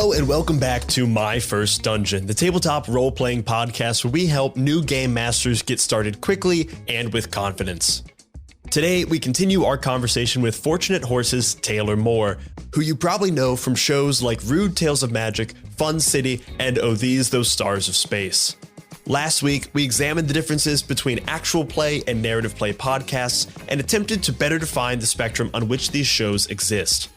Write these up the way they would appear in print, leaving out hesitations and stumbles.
Hello and welcome back to My First Dungeon, the tabletop role-playing podcast where we help new game masters get started quickly and with confidence. Today, we continue our conversation with Fortunate Horse's Taylor Moore, who you probably know from shows like Rude Tales of Magic, Fun City, and Oh These Those Stars of Space. Last week, we examined the differences between actual play and narrative play podcasts and attempted to better define the spectrum on which these shows exist.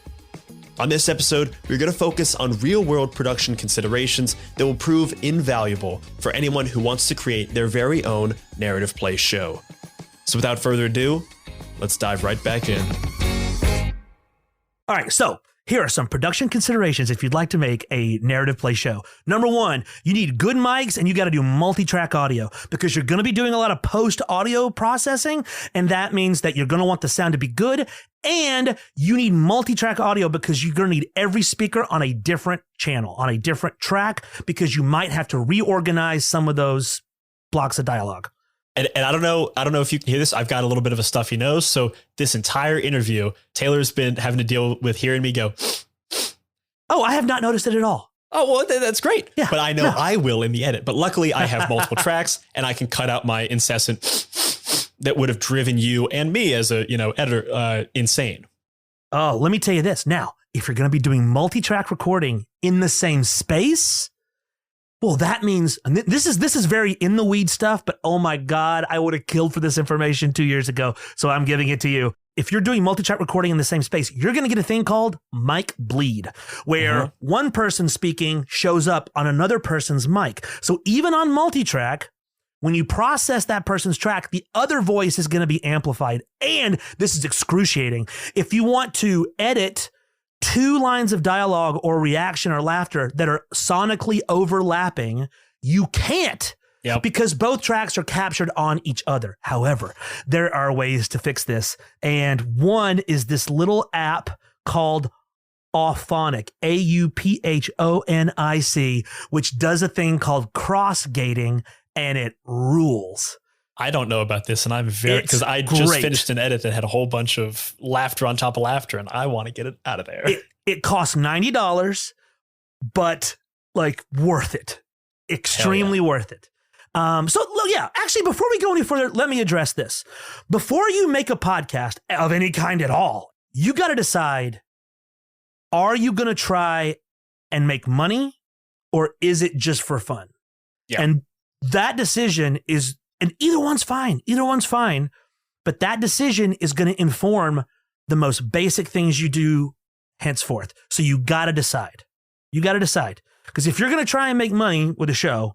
On this episode, we're going to focus on real-world production considerations that will prove invaluable for anyone who wants to create their very own narrative play show. So without further ado, let's dive right back in. All right, so here are some production considerations if you'd like to make a narrative play show. Number one, you need good mics and you got to do multi-track audio because you're going to be doing a lot of post-audio processing, and that means that you're going to want the sound to be good, and you need multi-track audio because you're going to need every speaker on a different channel, on a different track, because you might have to reorganize some of those blocks of dialogue. And I don't know if you can hear this. I've got a little bit of a stuffy nose. So this entire interview, Taylor's been having to deal with hearing me go. Oh, I have not noticed it at all. Oh, well, that's great. Yeah, but I know I will in the edit. But luckily, I have multiple tracks and I can cut out my incessant that would have driven you and me as a editor insane. Oh, let me tell you this. Now, if you're going to be doing multi-track recording in the same space, well, that means, and this is very in the weed stuff, but oh my God, I would have killed for this information 2 years ago. So I'm giving it to you. If you're doing multi-track recording in the same space, you're going to get a thing called mic bleed, where one person speaking shows up on another person's mic. So even on multi-track, when you process that person's track, the other voice is going to be amplified. And this is excruciating. If you want to edit 2 lines of dialogue or reaction or laughter that are sonically overlapping, you can't. Yep. Because both tracks are captured on each other. However, there are ways to fix this. And one is this little app called Auphonic, AUPHONIC, which does a thing called cross-gating, and it rules. I don't know about this, and I'm very, because I just finished an edit that had a whole bunch of laughter on top of laughter, and I want to get it out of there. It costs $90, but like worth it. Extremely worth it. Actually, before we go any further, let me address this. Before you make a podcast of any kind at all, you got to decide, are you going to try and make money, or is it just for fun? Yeah. And that decision is, and either one's fine, but that decision is going to inform the most basic things you do henceforth. So you got to decide. Because if you're going to try and make money with a show,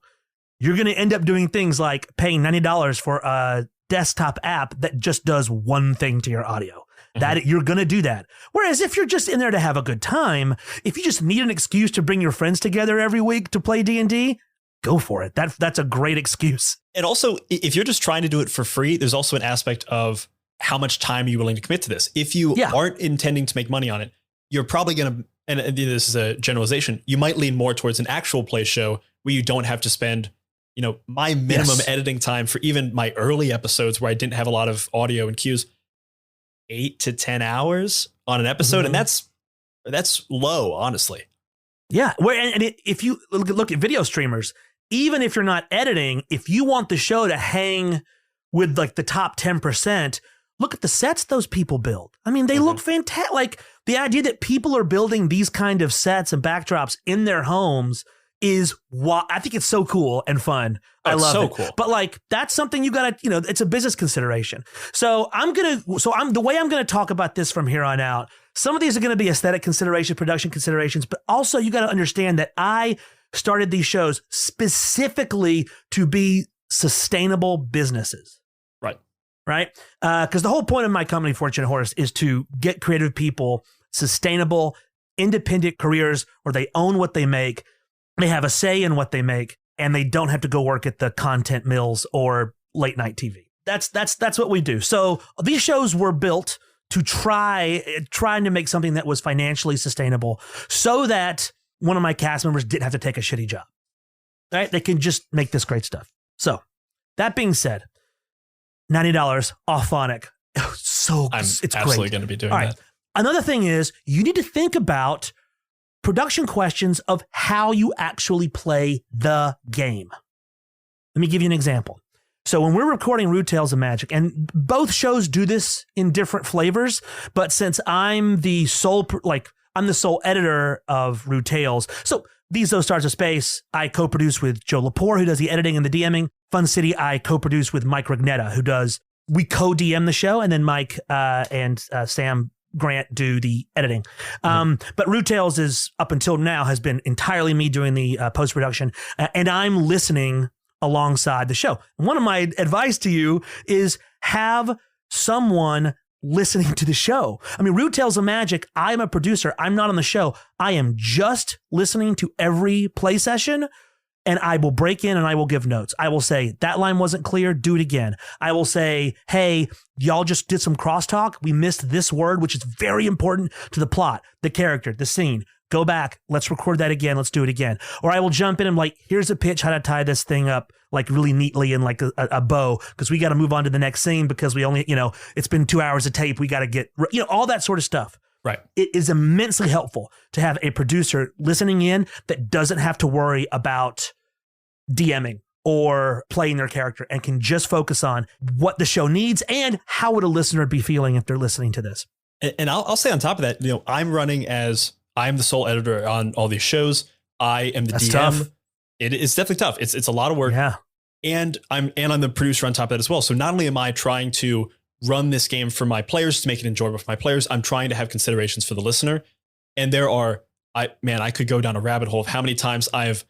you're going to end up doing things like paying $90 for a desktop app that just does one thing to your audio. That you're going to do that. Whereas if you're just in there to have a good time, if you just need an excuse to bring your friends together every week to play D&D, go for it. That's a great excuse. And also, if you're just trying to do it for free, there's also an aspect of how much time are you willing to commit to this. If you aren't intending to make money on it, you're probably going to, and this is a generalization, you might lean more towards an actual play show where you don't have to spend, my minimum editing time for even my early episodes where I didn't have a lot of audio and cues, 8 to 10 hours on an episode. And that's low, honestly. Yeah. If you look at video streamers, even if you're not editing, if you want the show to hang with like the top 10%, look at the sets those people build. I mean, they look fantastic. Like the idea that people are building these kind of sets and backdrops in their homes is I think it's so cool and fun. I love it. Cool. But like, that's something you gotta, it's a business consideration. So the way I'm going to talk about this from here on out, some of these are going to be aesthetic consideration, production considerations, but also you got to understand that I started these shows specifically to be sustainable businesses. Right? Because the whole point of my company, Fortunate Horse, is to get creative people sustainable, independent careers where they own what they make, they have a say in what they make, and they don't have to go work at the content mills or late night TV. That's what we do. So these shows were built to trying to make something that was financially sustainable so that one of my cast members didn't have to take a shitty job. Right? They can just make this great stuff. So that being said, $90 Auphonic. It's absolutely going to be doing that. Another thing is you need to think about production questions of how you actually play the game. Let me give you an example. So when we're recording Rude Tales of Magic, and both shows do this in different flavors, but since I'm the sole editor of Rude Tales, so Those Stars of Space, I co-produce with Joe Lepore, who does the editing and the DMing. Fun City, I co-produce with Mike Rignetta, we co-DM the show, and then Mike and Sam Grant do the editing. But Rude Tales is, up until now, has been entirely me doing the post-production, and I'm listening alongside the show. One of my advice to you is have someone listening to the show. I mean, Rude Tales of Magic, I'm a producer. I'm not on the show. I am just listening to every play session, and I will break in and I will give notes. I will say, that line wasn't clear, do it again. I will say, hey, y'all just did some crosstalk. We missed this word, which is very important to the plot, the character, the scene. Go back, let's record that again, let's do it again. Or I will jump in and like, here's a pitch, how to tie this thing up like really neatly in like a bow, because we got to move on to the next scene because we only, it's been 2 hours of tape. We got to get, all that sort of stuff. Right. It is immensely helpful to have a producer listening in that doesn't have to worry about DMing or playing their character and can just focus on what the show needs and how would a listener be feeling if they're listening to this. And I'll say on top of that, I'm the sole editor on all these shows. I am the That's DM. tough. It's definitely tough. It's a lot of work. Yeah. And I'm the producer on top of that as well. So not only am I trying to run this game for my players to make it enjoyable for my players, I'm trying to have considerations for the listener. And I could go down a rabbit hole of how many times I've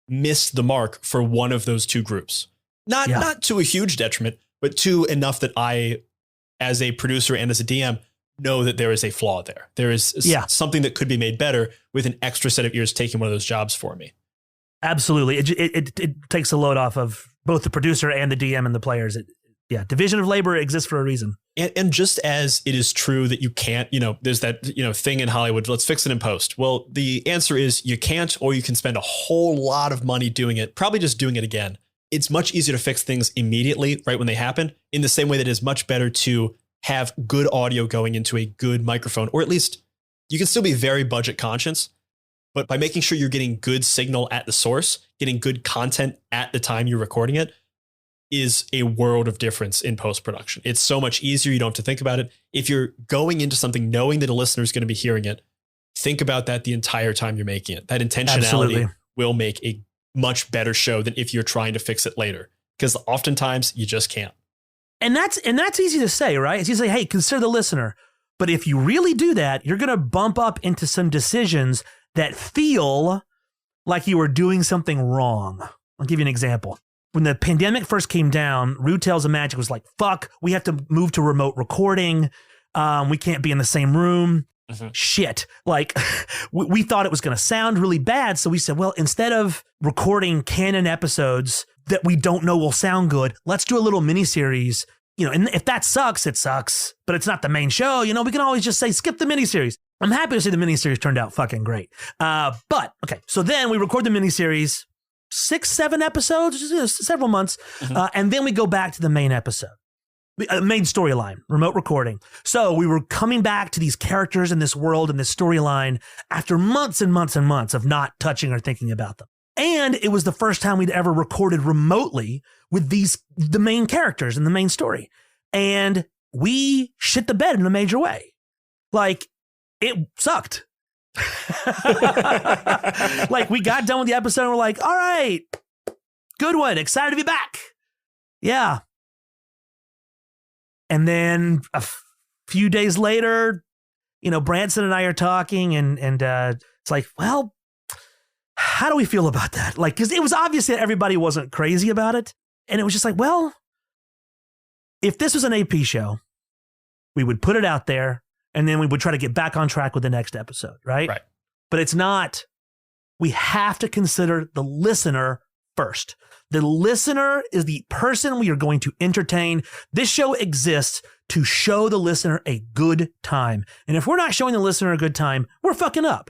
missed the mark for one of those two groups. Not to a huge detriment, but to enough that I, as a producer and as a DM, know that there is a flaw there. There is something that could be made better with an extra set of ears taking one of those jobs for me. Absolutely. It takes a load off of both the producer and the DM and the players. Division of labor exists for a reason. And just as it is true that you can't, there's that, thing in Hollywood, let's fix it in post. Well, the answer is you can't, or you can spend a whole lot of money doing it, probably just doing it again. It's much easier to fix things immediately, right when they happen, in the same way that it is much better to have good audio going into a good microphone, or at least you can still be very budget conscious, but by making sure you're getting good signal at the source, getting good content at the time you're recording it is a world of difference in post-production. It's so much easier. You don't have to think about it. If you're going into something knowing that a listener is going to be hearing it, think about that the entire time you're making it. That intentionality will make a much better show than if you're trying to fix it later, because oftentimes you just can't. And that's easy to say, right? It's easy to say, hey, consider the listener. But if you really do that, you're going to bump up into some decisions that feel like you were doing something wrong. I'll give you an example. When the pandemic first came down, Rude Tales of Magic was like, fuck, we have to move to remote recording. We can't be in the same room. Mm-hmm. Shit. Like, we thought it was going to sound really bad. So we said, well, instead of recording canon episodes that we don't know will sound good, let's do a little miniseries. And if that sucks, it sucks, but it's not the main show. We can always just say, skip the miniseries. I'm happy to say the miniseries turned out fucking great. But okay, so then we record the miniseries, 6-7 episodes, several months. Mm-hmm. And then we go back to the main episode, main storyline, remote recording. So we were coming back to these characters in this world and this storyline after months and months and months of not touching or thinking about them. And it was the first time we'd ever recorded remotely with the main characters in the main story. And we shit the bed in a major way. Like, it sucked. Like, we got done with the episode and we're like, all right, good one. Excited to be back. Yeah. And then a few days later, Branson and I are talking and it's like, well, how do we feel about that? Like, because it was obvious that everybody wasn't crazy about it. And it was just like, well, if this was an AP show, we would put it out there and then we would try to get back on track with the next episode, right? Right. But it's not. We have to consider the listener first. The listener is the person we are going to entertain. This show exists to show the listener a good time. And if we're not showing the listener a good time, we're fucking up.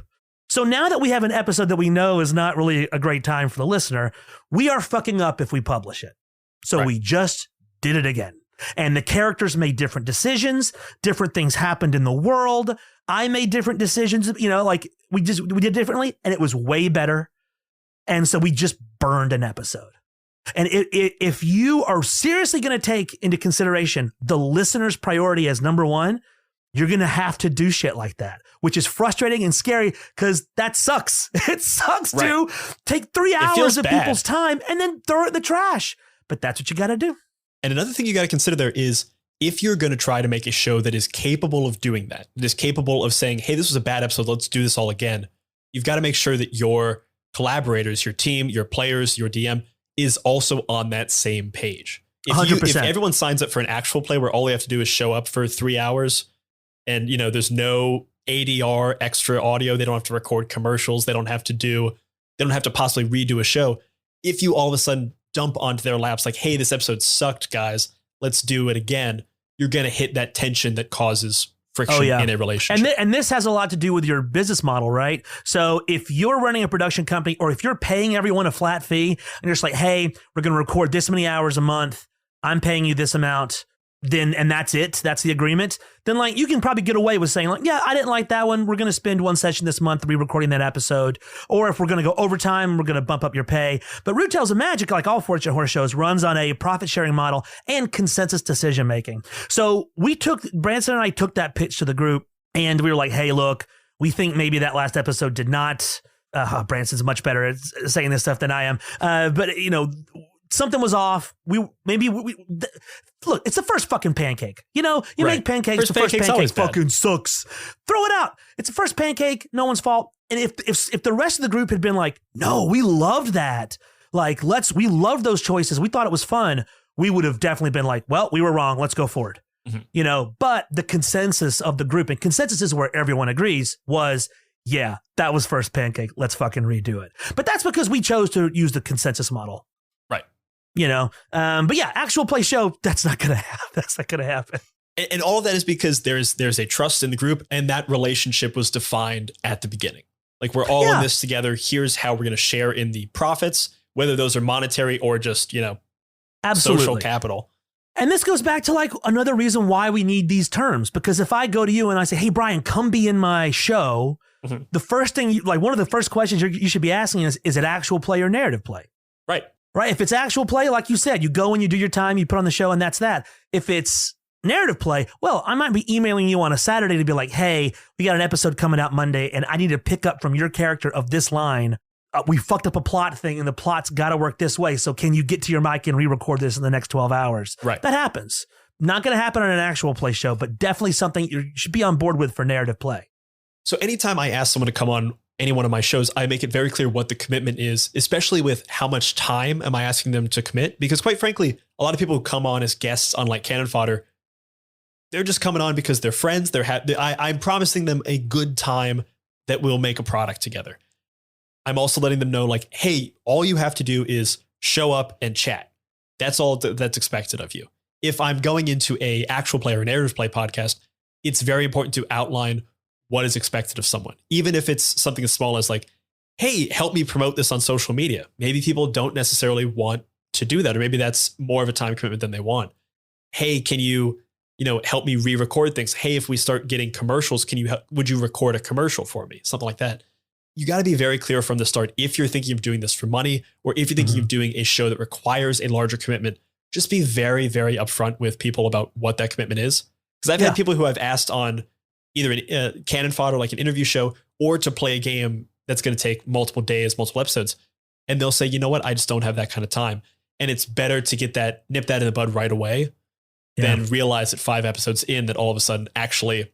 So now that we have an episode that we know is not really a great time for the listener, we are fucking up if we publish it. So we just did it again. And the characters made different decisions. Different things happened in the world. I made different decisions, like we did differently, and it was way better. And so we just burned an episode. And if you are seriously going to take into consideration the listener's priority as number one, you're going to have to do shit like that, which is frustrating and scary because that sucks. It sucks to take 3 hours of people's time and then throw it in the trash. But that's what you got to do. And another thing you got to consider there is, if you're going to try to make a show that is capable of doing that is capable of saying, hey, this was a bad episode, let's do this all again, you've got to make sure that your collaborators, your team, your players, your DM is also on that same page. If everyone signs up for an actual play where all they have to do is show up for 3 hours and, there's no ADR, extra audio, they don't have to record commercials, they don't have to possibly redo a show. If you all of a sudden dump onto their laps like, hey, this episode sucked, guys, let's do it again, you're going to hit that tension that causes friction in a relationship. And this has a lot to do with your business model, right? So if you're running a production company or if you're paying everyone a flat fee and you're just like, hey, we're going to record this many hours a month, I'm paying you this amount, then, and that's it, that's the agreement, then like you can probably get away with saying like, yeah, I didn't like that one, we're going to spend one session this month re-recording that episode. Or if we're going to go overtime, we're going to bump up your pay. But Rude Tales of Magic, like all Fortune Horse shows, runs on a profit sharing model and consensus decision making. So Branson and I took that pitch to the group and we were like, hey, look, we think maybe that last episode did not, Branson's much better at saying this stuff than I am. But something was off. Look, it's the first fucking pancake. You make pancakes. The first pancake fucking sucks. Throw it out. It's the first pancake. No one's fault. And if the rest of the group had been like, no, we loved that. Like, we loved those choices. We thought it was fun. We would have definitely been like, well, we were wrong. Let's go forward. Mm-hmm. But the consensus of the group, and consensus is where everyone agrees, was, yeah, that was first pancake. Let's fucking redo it. But that's because we chose to use the consensus model. Right. But yeah, actual play show, that's not going to happen. That's not going to happen. And all of that is because there's a trust in the group, and that relationship was defined at the beginning. Like, we're all in this together. Here's how we're going to share in the profits, whether those are monetary or just, Absolutely. Social capital. And this goes back to like another reason why we need these terms, because if I go to you and I say, hey, Brian, come be in my show, mm-hmm. the first thing, one of the first questions you should be asking is it actual play or narrative play? Right. Right. If it's actual play, like you said, you go and you do your time, you put on the show, and that's that. If it's narrative play, well, I might be emailing you on a Saturday to be like, hey, we got an episode coming out Monday, and I need to pick up from your character of this line. We fucked up a plot thing, and the plot's got to work this way. So can you get to your mic and re-record this in the next 12 hours? Right. That happens. Not going to happen on an actual play show, but definitely something you should be on board with for narrative play. So anytime I ask someone to come on any one of my shows, I make it very clear what the commitment is, especially with how much time am I asking them to commit? Because quite frankly, a lot of people who come on as guests on like Cannon Fodder, they're just coming on because they're friends. I'm promising them a good time that we'll make a product together. I'm also letting them know like, hey, all you have to do is show up and chat. That's all that's expected of you. If I'm going into a actual play or narrative play podcast, it's very important to outline what is expected of someone, even if it's something as small as like, hey, help me promote this on social media. Maybe people don't necessarily want to do that, or maybe that's more of a time commitment than they want. Hey, can you, help me re-record things? Hey, if we start getting commercials, would you record a commercial for me? Something like that. You got to be very clear from the start. If you're thinking of doing this for money, or if you're thinking of doing a show that requires a larger commitment, just be very, very upfront with people about what that commitment is. Because I've had people who I've asked on either a Cannon Fodder, like an interview show, or to play a game that's going to take multiple days, multiple episodes. And they'll say, you know what? I just don't have that kind of time. And it's better to nip that in the bud right away than realize that 5 episodes in that all of a sudden, actually,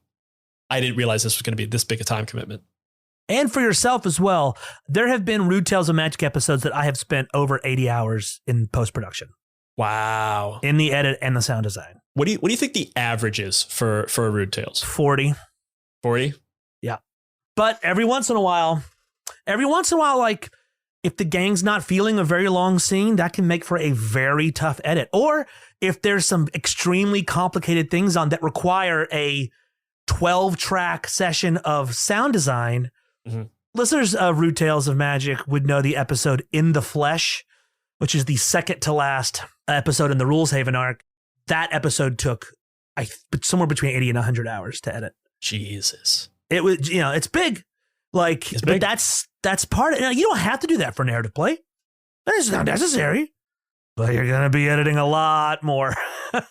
I didn't realize this was going to be this big a time commitment. And for yourself as well, there have been Rude Tales of Magic episodes that I have spent over 80 hours in post-production. Wow. In the edit and the sound design. What do you think the average is for a Rude Tales? 40. 40? Yeah. But every once in a while, like if the gang's not feeling a very long scene, that can make for a very tough edit. Or if there's some extremely complicated things on that require a 12-track session of sound design, listeners of Rude Tales of Magic would know the episode In the Flesh, which is the second to last episode in the Rules Haven arc. that episode took somewhere between 80 and 100 hours to edit. Jesus. It was, it's big. Like, It's big. But that's part of it. You don't have to do that for narrative play. It's not necessary. But you're going to be editing a lot more.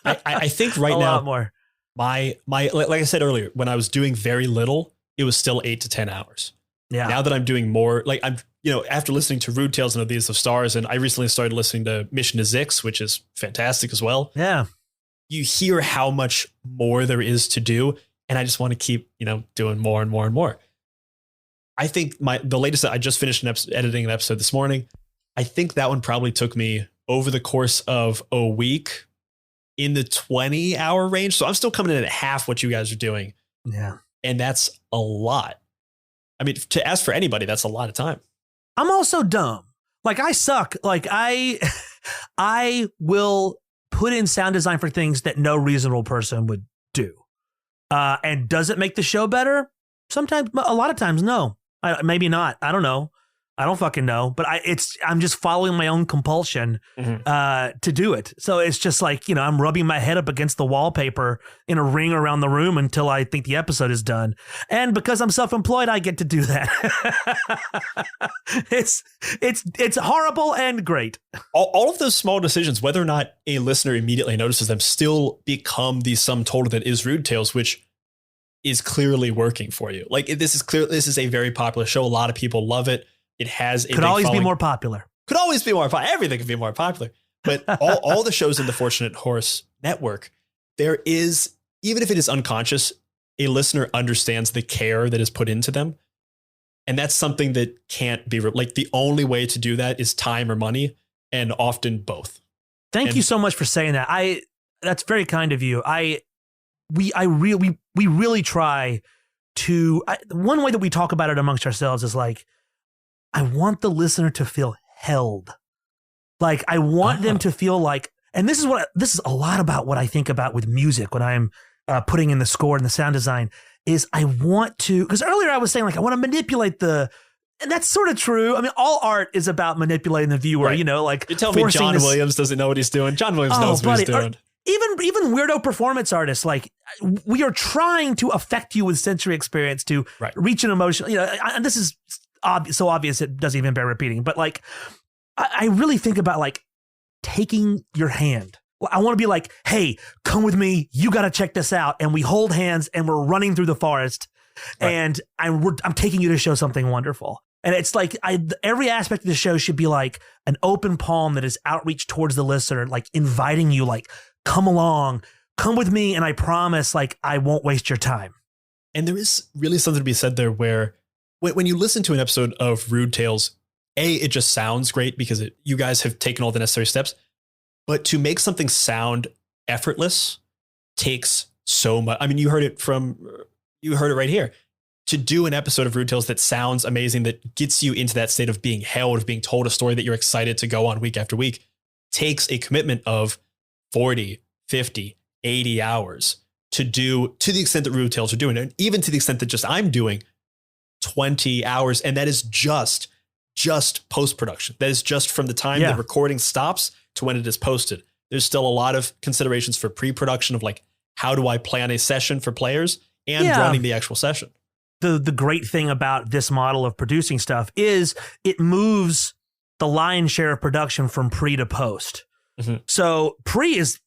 I think right a now, lot more. my like I said earlier, when I was doing very little, it was still 8 to 10 hours. Yeah. Now that I'm doing more, like I'm, after listening to Rude Tales and Of These of Stars, and I recently started listening to Mission to Zix, which is fantastic as well. Yeah. You hear how much more there is to do. And I just want to keep, doing more and more and more. I think the latest, I just finished editing an episode this morning. I think that one probably took me over the course of a week in the 20-hour range. So I'm still coming in at half what you guys are doing. Yeah. And that's a lot. I mean, to ask for anybody, that's a lot of time. I'm also dumb. Like, I suck. Like, I will put in sound design for things that no reasonable person would do. And does it make the show better? Sometimes, a lot of times, no. Maybe not. I don't know. I don't fucking know. But I'm just following my own compulsion to do it. So it's just like, I'm rubbing my head up against the wallpaper in a ring around the room until I think the episode is done. And because I'm self-employed, I get to do that. It's horrible and great. All of those small decisions, whether or not a listener immediately notices them, still become the sum total that is Rude Tales, which is clearly working for you. Like, this is a very popular show. A lot of people love it. It has a could always be more popular. Could always be more popular. Everything could be more popular. But all the shows in the Fortunate Horse network, there is, even if it is unconscious, a listener understands the care that is put into them. And that's something that can't be, like, the only way to do that is time or money, and often both. Thank you so much for saying that. That's very kind of you. We really try to, one way that we talk about it amongst ourselves is like, I want the listener to feel held. Like, I want them to feel like, and this is a lot about what I think about with music when I'm putting in the score and the sound design, is I want to, because earlier I was saying, like, I want to manipulate and that's sort of true. I mean, all art is about manipulating the viewer, right. Like, you tell me John Williams doesn't know what he's doing. John Williams knows what he's doing. Even weirdo performance artists, like, we are trying to affect you with sensory experience to reach an emotion. And this is so obvious it doesn't even bear repeating. But like, I really think about like taking your hand. I want to be like, hey, come with me. You got to check this out. And we hold hands and we're running through the forest, and I'm taking you to show something wonderful. And it's like, every aspect of the show should be like an open palm that is outreach towards the listener, like inviting you, like, come along, come with me. And I promise, like, I won't waste your time. And there is really something to be said there where when you listen to an episode of Rude Tales, it just sounds great because you guys have taken all the necessary steps. But to make something sound effortless takes so much. I mean, you heard it right here. To do an episode of Rude Tales that sounds amazing, that gets you into that state of being held, of being told a story that you're excited to go on week after week, takes a commitment of 40, 50, 80 hours to do, to the extent that Rude Tales are doing it, and even to the extent that just I'm doing 20 hours. And that is just post-production. That is just from the time the recording stops to when it is posted. There's still a lot of considerations for pre-production of like, how do I plan a session for players and running the actual session. The great thing about this model of producing stuff is it moves the lion's share of production from pre to post. Mm-hmm. So pre is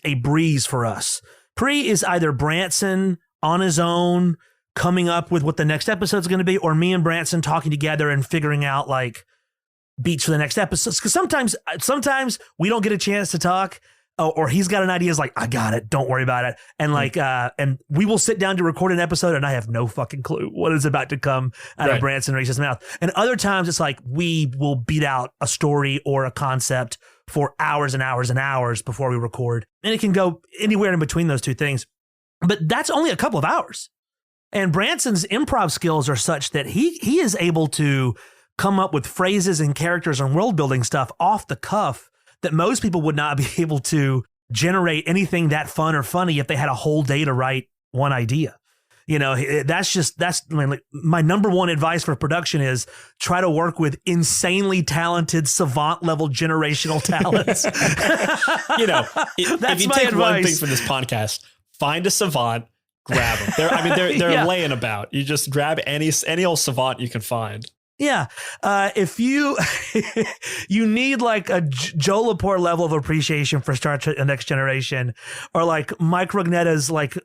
a breeze for us. Pre is either Branson on his own coming up with what the next episode is going to be, or me and Branson talking together and figuring out like beats for the next episodes. Because sometimes we don't get a chance to talk, or he's got an idea. Is like, I got it. Don't worry about it. And like, and we will sit down to record an episode, and I have no fucking clue what is about to come out of Branson Reese's mouth. And other times it's like we will beat out a story or a concept for hours and hours and hours before we record, and it can go anywhere in between those two things. But that's only a couple of hours. And Branson's improv skills are such that he is able to come up with phrases and characters and world building stuff off the cuff that most people would not be able to generate anything that fun or funny if they had a whole day to write one idea. Like my number one advice for production is try to work with insanely talented savant level generational talents. If you take one thing from this podcast, find a savant, grab them. They're laying about. You just grab any old savant you can find. Yeah. If you need like a Joe Laporte level of appreciation for Star Trek: The Next Generation, or like Mike Rognetta's like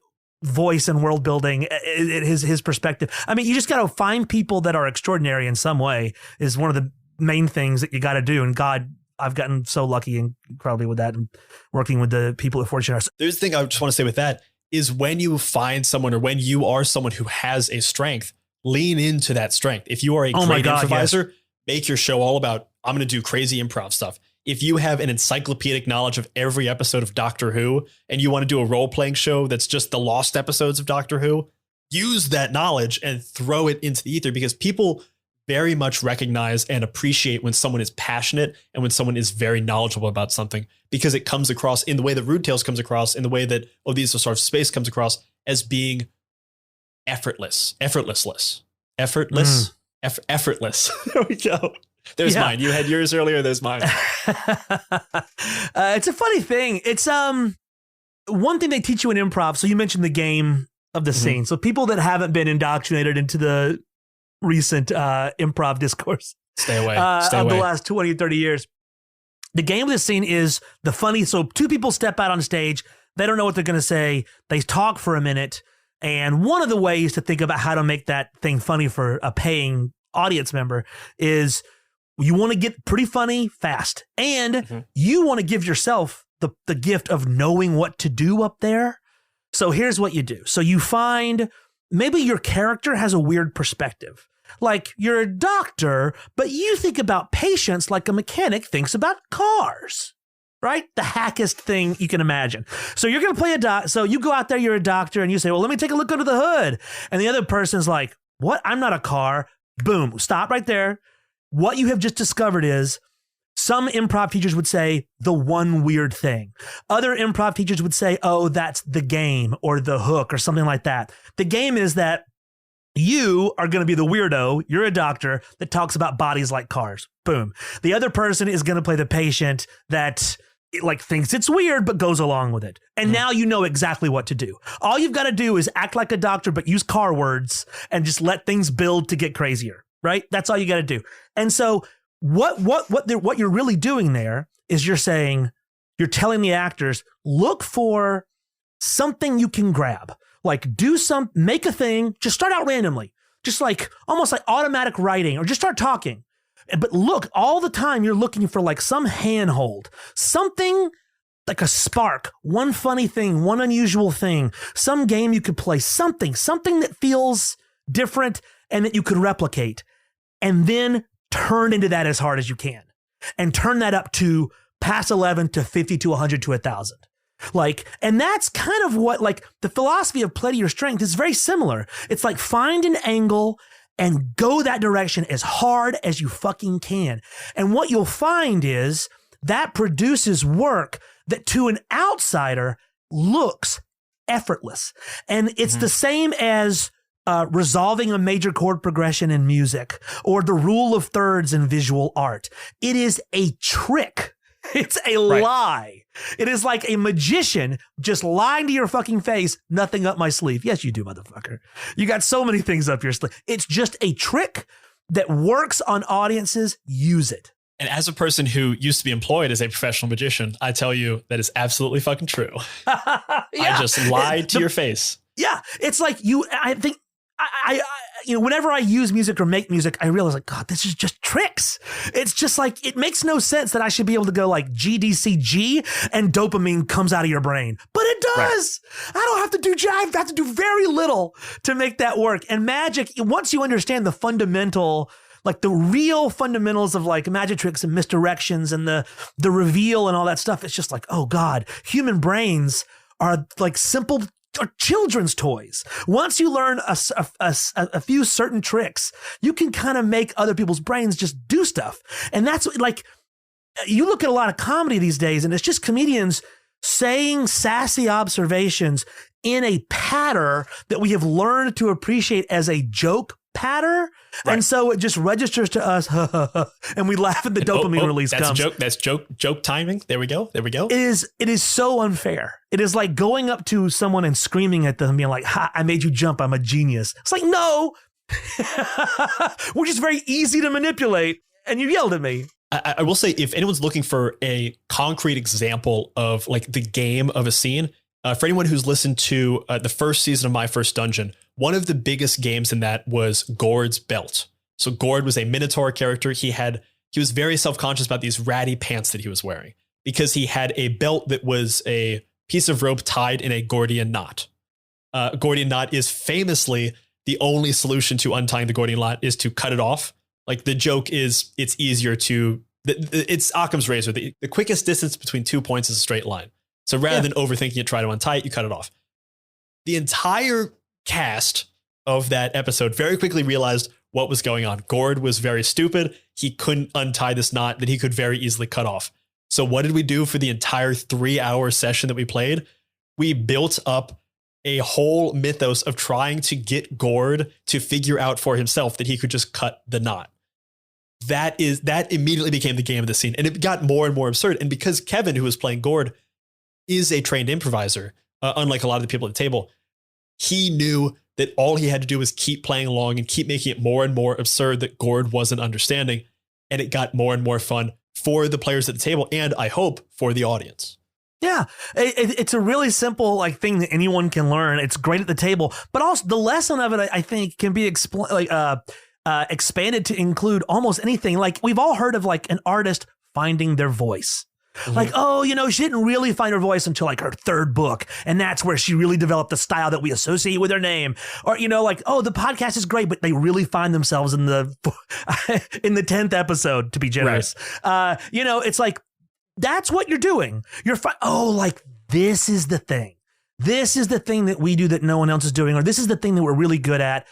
voice and world building, his perspective. You just got to find people that are extraordinary in some way is one of the main things that you got to do. And God, I've gotten so lucky and incredibly with that and working with the people at Fortune. There's the thing I just want to say with that is when you find someone or when you are someone who has a strength, lean into that strength. If you are a great improviser, make your show all about, I'm going to do crazy improv stuff. If you have an encyclopedic knowledge of every episode of Doctor Who and you want to do a role-playing show that's just the lost episodes of Doctor Who, use that knowledge and throw it into the ether, because people very much recognize and appreciate when someone is passionate and when someone is very knowledgeable about something, because it comes across in the way that Rude Tales comes across, in the way that Odysseus Star of Space comes across as being effortless. There we go. There's mine. You had yours earlier. There's mine. It's a funny thing. It's one thing they teach you in improv. So you mentioned the game of the scene. So people that haven't been indoctrinated into the recent improv discourse, stay away. Of the last 20 or 30 years. The game of the scene is the funny. So two people step out on stage. They don't know what they're going to say. They talk for a minute. And one of the ways to think about how to make that thing funny for a paying audience member is you want to get pretty funny fast. And you want to give yourself the gift of knowing what to do up there. So here's what you do. So you find maybe your character has a weird perspective. Like you're a doctor, but you think about patients like a mechanic thinks about cars. Right? The hackest thing you can imagine. So you're going to play so you go out there, you're a doctor, and you say, well, let me take a look under the hood. And the other person's like, what? I'm not a car. Boom. Stop right there. What you have just discovered is some improv teachers would say the one weird thing. Other improv teachers would say, oh, that's the game or the hook or something like that. The game is that you are going to be the weirdo. You're a doctor that talks about bodies like cars. Boom. The other person is going to play the patient that thinks it's weird, but goes along with it. And now you know exactly what to do. All you've got to do is act like a doctor, but use car words and just let things build to get crazier, right? That's all you got to do. And so what you're really doing there is you're telling the actors, look for something you can grab. Like make a thing, just start out randomly, just like almost like automatic writing, or just start talking. But look, all the time you're looking for like some handhold, something like a spark, one funny thing, one unusual thing, some game you could play, something that feels different and that you could replicate, and then turn into that as hard as you can and turn that up to past 11 to 50 to 100 to 1,000. And that's kind of what, the philosophy of play to your strength is very similar. It's like find an angle and go that direction as hard as you fucking can. And what you'll find is that produces work that to an outsider looks effortless. And it's the same as resolving a major chord progression in music or the rule of thirds in visual art. It is a trick. It's a lie. It is like a magician just lying to your fucking face. Nothing up my sleeve. Yes, you do, motherfucker. You got so many things up your sleeve. It's just a trick that works on audiences. Use it. And as a person who used to be employed as a professional magician, I tell you that is absolutely fucking true. I just lied to your face. Yeah. It's like I think whenever I use music or make music, I realize God, this is just tricks. It's just it makes no sense that I should be able to go GDCG and dopamine comes out of your brain, but it does. Right. I have to do very little to make that work. And magic, once you understand the fundamental, the real fundamentals of magic tricks and misdirections and the reveal and all that stuff, it's just oh God, human brains are simple children's toys. Once you learn a few certain tricks, you can kind of make other people's brains just do stuff. And that's you look at a lot of comedy these days, and it's just comedians saying sassy observations in a patter that we have learned to appreciate as a joke patter. Right. And so it just registers to us and we laugh at the dopamine release that's comes. That's joke timing. There we go. It is so unfair. It is like going up to someone and screaming at them and being like, ha, I made you jump. I'm a genius. It's like, no, we're just very easy to manipulate. And you yelled at me. I will say, if anyone's looking for a concrete example of like the game of a scene, for anyone who's listened to the first season of My First Dungeon, one of the biggest games in that was Gord's belt. So Gord was a Minotaur character. He was very self-conscious about these ratty pants that he was wearing because he had a belt that was a piece of rope tied in a Gordian knot. Gordian knot is famously the only solution to untying the Gordian knot is to cut it off. Like the joke is it's easier to, it's Occam's razor. The quickest distance between 2 points is a straight line. So rather than overthinking it, try to untie it, you cut it off. The entire cast of that episode very quickly realized what was going on. Gord was very stupid. He couldn't untie this knot that he could very easily cut off. So what did we do for the entire 3-hour session that we played? We built up a whole mythos of trying to get Gord to figure out for himself that he could just cut the knot. That immediately became the game of the scene. And it got more and more absurd. And because Kevin, who was playing Gord, is a trained improviser, unlike a lot of the people at the table, he knew that all he had to do was keep playing along and keep making it more and more absurd that Gord wasn't understanding. And it got more and more fun for the players at the table and, I hope, for the audience. Yeah, it's a really simple like thing that anyone can learn. It's great at the table, but also the lesson of it, I think, can be expanded to include almost anything. Like we've all heard of like an artist finding their voice. Mm-hmm. Like, oh, she didn't really find her voice until like her third book. And that's where she really developed the style that we associate with her name. Or, like, oh, the podcast is great, but they really find themselves in the 10th episode, to be generous. Right. It's like, that's what you're doing. Like, this is the thing. This is the thing that we do that no one else is doing, or this is the thing that we're really good at.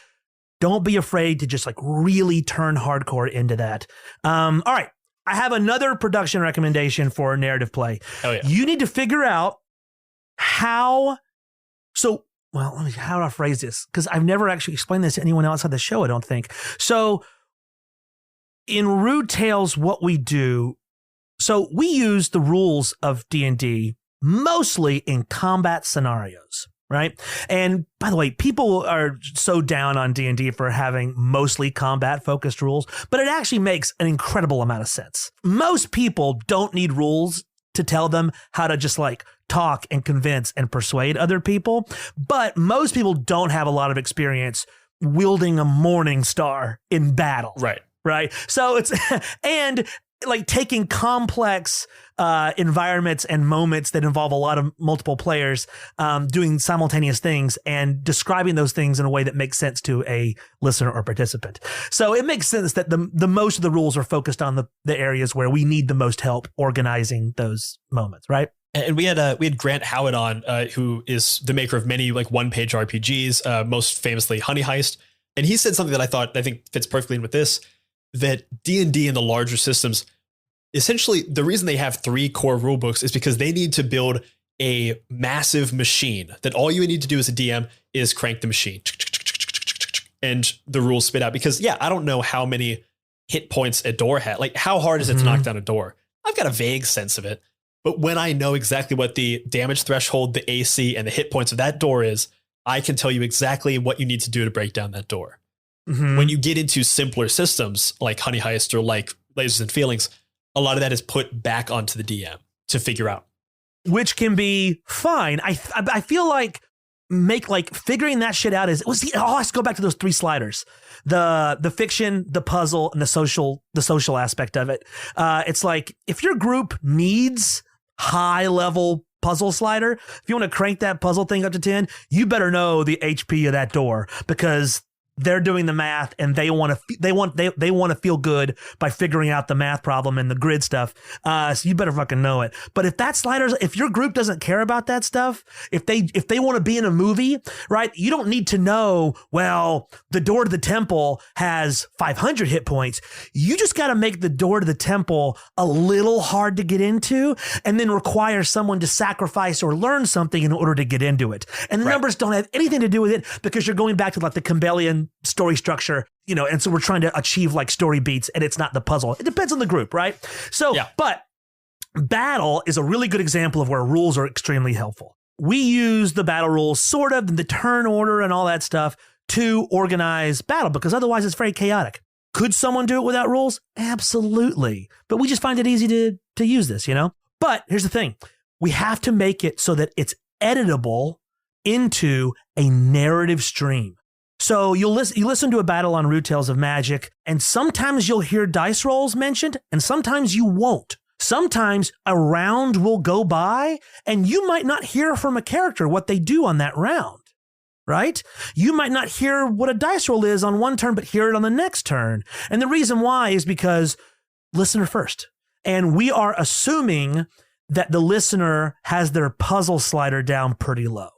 Don't be afraid to just like really turn hardcore into that. All right. I have another production recommendation for narrative play. Oh, yeah. You need to figure out how do I phrase this? Because I've never actually explained this to anyone outside the show, I don't think. So in Rude Tales, what we do, so we use the rules of D&D mostly in combat scenarios. Right. And by the way, people are so down on D&D for having mostly combat focused rules, but it actually makes an incredible amount of sense. Most people don't need rules to tell them how to just like talk and convince and persuade other people. But most people don't have a lot of experience wielding a morning star in battle. Right. Right. So it's and like taking complex environments and moments that involve a lot of multiple players doing simultaneous things and describing those things in a way that makes sense to a listener or participant. So it makes sense that the most of the rules are focused on the areas where we need the most help organizing those moments, right? And we had Grant Howard on, who is the maker of many like one-page RPGs, most famously Honey Heist. And he said something that I think fits perfectly in with this, that D&D and the larger systems, essentially the reason they have 3 core rule books is because they need to build a massive machine that all you need to do as a DM is crank the machine and the rules spit out. Because I don't know how many hit points a door had. Like how hard is it to knock down a door? I've got a vague sense of it. But when I know exactly what the damage threshold, the AC, and the hit points of that door is, I can tell you exactly what you need to do to break down that door. Mm-hmm. When you get into simpler systems like Honey Heist or like Lasers and Feelings, a lot of that is put back onto the DM to figure out. Which can be fine. I feel like figuring that shit out let's go back to those 3 sliders. The fiction, the puzzle, and the social aspect of it. It's like if your group needs high level puzzle slider, if you want to crank that puzzle thing up to 10, you better know the HP of that door, because they're doing the math and they want to feel good by figuring out the math problem and the grid stuff. So you better fucking know it. But if your group doesn't care about that stuff, if they want to be in a movie, right? You don't need to know, well, the door to the temple has 500 hit points. You just got to make the door to the temple a little hard to get into and then require someone to sacrifice or learn something in order to get into it. And the numbers don't have anything to do with it because you're going back to like the Campbellian story structure, and so we're trying to achieve like story beats and it's not the puzzle. It depends on the group, right? So, but battle is a really good example of where rules are extremely helpful. We use the battle rules sort of in the turn order and all that stuff to organize battle because otherwise it's very chaotic. Could someone do it without rules? Absolutely. But we just find it easy to use this, But here's the thing. We have to make it so that it's editable into a narrative stream. So you listen to a battle on Rude Tales of Magic, and sometimes you'll hear dice rolls mentioned, and sometimes you won't. Sometimes a round will go by, and you might not hear from a character what they do on that round, right? You might not hear what a dice roll is on one turn, but hear it on the next turn. And the reason why is because listener first. And we are assuming that the listener has their puzzle slider down pretty low,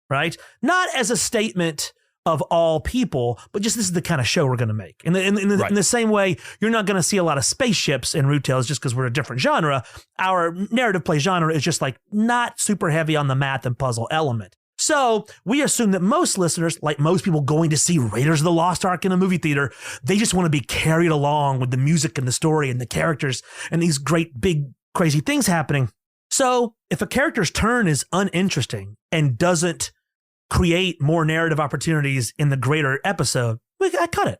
right? Not as a statement of all people, but just this is the kind of show we're going to make. In the same way, you're not going to see a lot of spaceships in Rude Tales just because we're a different genre. Our narrative play genre is just like not super heavy on the math and puzzle element. So we assume that most listeners, like most people going to see Raiders of the Lost Ark in a movie theater, they just want to be carried along with the music and the story and the characters and these great big crazy things happening. So if a character's turn is uninteresting and doesn't create more narrative opportunities in the greater episode, I cut it.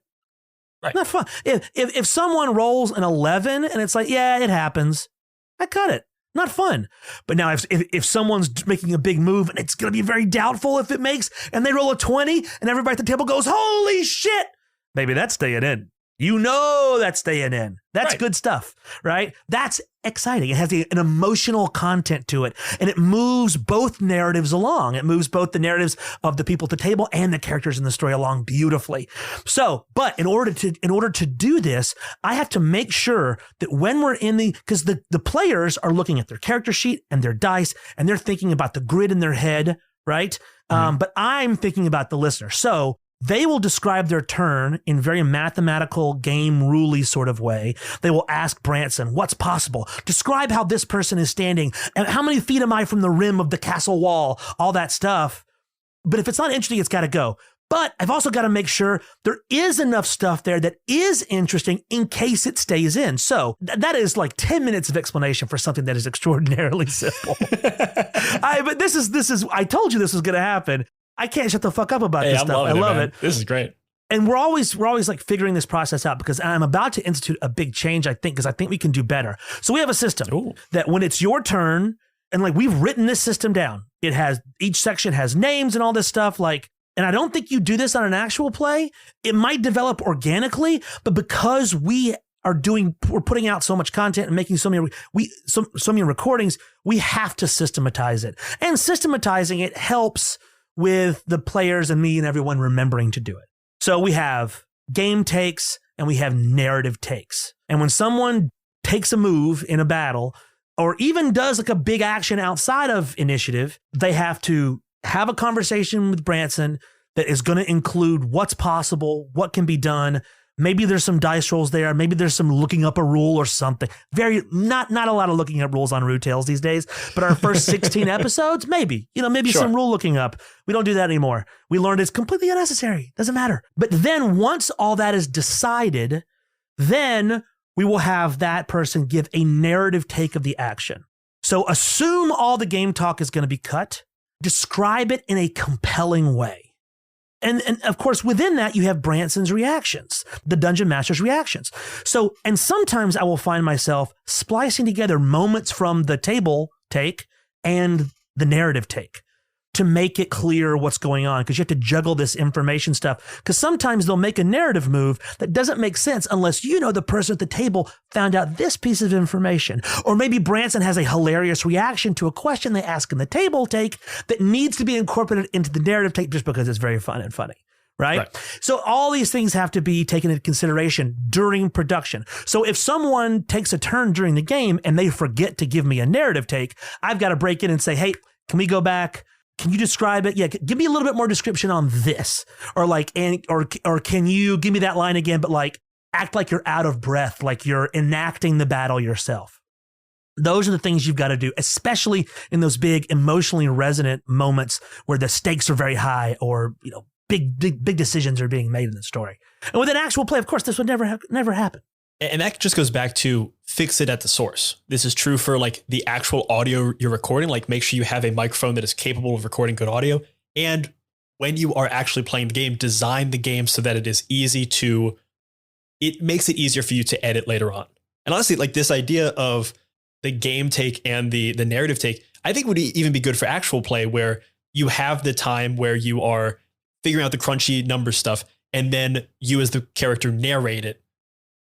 Right. Not fun. If someone rolls an 11 and it's like, yeah, it happens, I cut it. Not fun. But now if someone's making a big move and it's going to be very doubtful if it makes, and they roll a 20 and everybody at the table goes, holy shit, maybe that's staying in. That's staying in. That's good stuff, right? That's exciting. It has an emotional content to it, and it moves both narratives along. It moves both the narratives of the people at the table and the characters in the story along beautifully. So, but in order to do this, I have to make sure that when we're because the players are looking at their character sheet and their dice, and they're thinking about the grid in their head, right? But I'm thinking about the listener. So they will describe their turn in very mathematical, game ruley sort of way. They will ask Branson, what's possible? Describe how this person is standing and how many feet am I from the rim of the castle wall? All that stuff. But if it's not interesting, it's got to go. But I've also got to make sure there is enough stuff there that is interesting in case it stays in. So that is like 10 minutes of explanation for something that is extraordinarily simple. But this is, I told you this was going to happen. I can't shut the fuck up about this stuff. I love it. This is great. And we're always like figuring this process out because I'm about to institute a big change, because I think we can do better. So we have a system that when it's your turn, and like we've written this system down, each section has names and all this stuff, and I don't think you do this on an actual play. It might develop organically, but because we're putting out so much content and making so many recordings, we have to systematize it. And systematizing it helps with the players and me and everyone remembering to do it. So we have game takes and we have narrative takes. And when someone takes a move in a battle or even does like a big action outside of initiative, they have to have a conversation with Branson that is going to include what's possible, what can be done. Maybe there's some dice rolls there. Maybe there's some looking up a rule or something. Not a lot of looking up rules on Rude Tales these days, but our first 16 episodes, maybe some rule looking up. We don't do that anymore. We learned it's completely unnecessary. Doesn't matter. But then once all that is decided, then we will have that person give a narrative take of the action. So assume all the game talk is going to be cut. Describe it in a compelling way. And of course, within that, you have Branson's reactions, the Dungeon Master's reactions. So, and sometimes I will find myself splicing together moments from the table take and the narrative take to make it clear what's going on, because you have to juggle this information stuff. Because sometimes they'll make a narrative move that doesn't make sense unless the person at the table found out this piece of information. Or maybe Branson has a hilarious reaction to a question they ask in the table take that needs to be incorporated into the narrative take just because it's very fun and funny, Right? So all these things have to be taken into consideration during production. So if someone takes a turn during the game and they forget to give me a narrative take, I've got to break in and say, hey, can we go back? Can you describe it? Yeah, give me a little bit more description on this. Or or can you give me that line again, but like act like you're out of breath, like you're enacting the battle yourself. Those are the things you've got to do, especially in those big emotionally resonant moments where the stakes are very high or, big decisions are being made in the story. And with an actual play, of course, this would never happen. And that just goes back to fix it at the source. This is true for like the actual audio you're recording. Like make sure you have a microphone that is capable of recording good audio. And when you are actually playing the game, design the game so that it makes it easier for you to edit later on. And honestly, like this idea of the game take and the narrative take, I think would even be good for actual play where you have the time where you are figuring out the crunchy number stuff, and then you as the character narrate it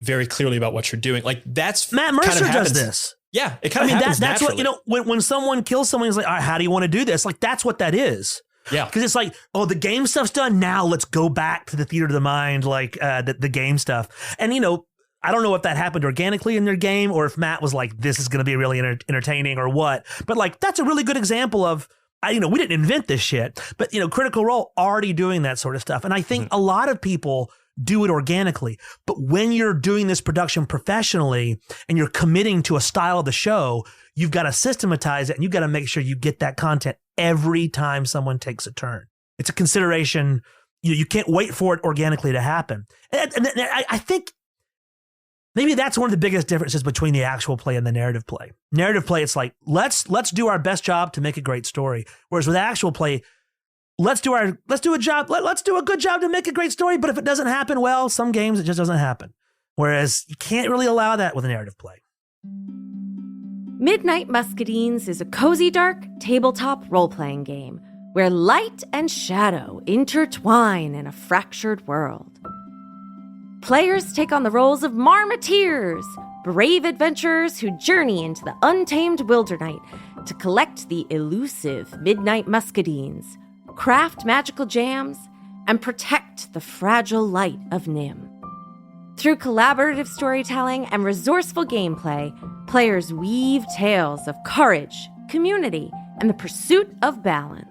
very clearly about what you're doing. Like that's Matt Mercer does this. Yeah, it kind of happens that's naturally. what, when someone kills someone, it's like, all right, how do you want to do this? Like that's what that is. Yeah. Because it's like, oh, the game stuff's done. Now let's go back to the theater of the mind, like the game stuff. And, I don't know if that happened organically in their game or if Matt was like, this is going to be really entertaining or what. But like, that's a really good example of, we didn't invent this shit, but, Critical Role already doing that sort of stuff. And I think a lot of people do it organically. But when you're doing this production professionally and you're committing to a style of the show, you've got to systematize it and you've got to make sure you get that content every time someone takes a turn. It's a consideration. You can't wait for it organically to happen. And I think maybe that's one of the biggest differences between the actual play and the narrative play. Narrative play, it's like, let's do our best job to make a great story. Whereas with actual play, let's do a good job to make a great story. But if it doesn't happen, well, some games it just doesn't happen. Whereas you can't really allow that with a narrative play. Midnight Muscadines is a cozy, dark tabletop role-playing game where light and shadow intertwine in a fractured world. Players take on the roles of marmoteers, brave adventurers who journey into the untamed wilderness to collect the elusive Midnight Muscadines, craft magical jams, and protect the fragile light of Nim. Through collaborative storytelling and resourceful gameplay, players weave tales of courage, community, and the pursuit of balance.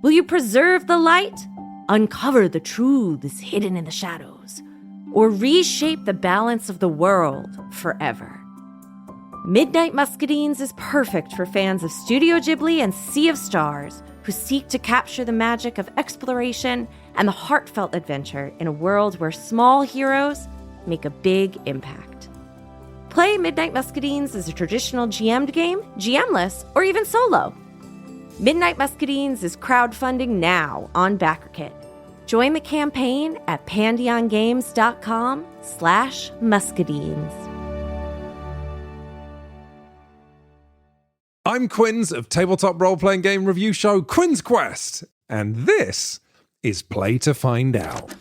Will you preserve the light, uncover the truths hidden in the shadows, or reshape the balance of the world forever? Midnight Muscadines is perfect for fans of Studio Ghibli and Sea of Stars who seek to capture the magic of exploration and the heartfelt adventure in a world where small heroes make a big impact. Play Midnight Muscadines as a traditional GM'd game, GM-less, or even solo. Midnight Muscadines is crowdfunding now on BackerKit. Join the campaign at pandeongames.com/muscadines. I'm Quinns of tabletop role-playing game review show Quinn's Quest, and this is Play to Find Out.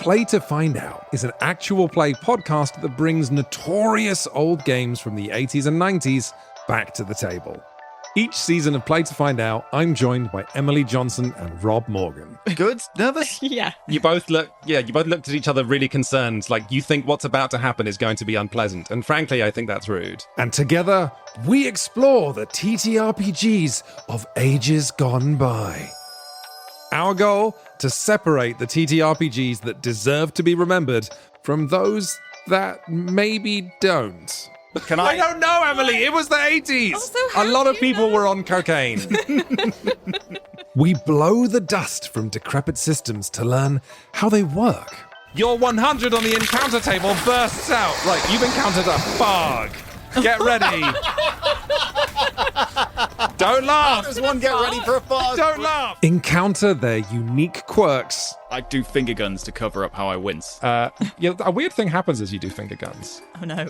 Play to Find Out is an actual play podcast that brings notorious old games from the 80s and 90s back to the table. Each season of Play to Find Out, I'm joined by Emily Johnson and Rob Morgan. Good? Nervous? Yeah. You both looked at each other really concerned, like you think what's about to happen is going to be unpleasant. And frankly, I think that's rude. And together, we explore the TTRPGs of ages gone by. Our goal? To separate the TTRPGs that deserve to be remembered from those that maybe don't. I don't know, Emily. It was the 80s. A lot of people were on cocaine. We blow the dust from decrepit systems to learn how they work. Your 100 on the encounter table bursts out. Right, you've encountered a bug. Get ready. Don't laugh. How does one get ready for a fog? Don't laugh. Encounter their unique quirks. I do finger guns to cover up how I wince. A weird thing happens as you do finger guns. Oh, no.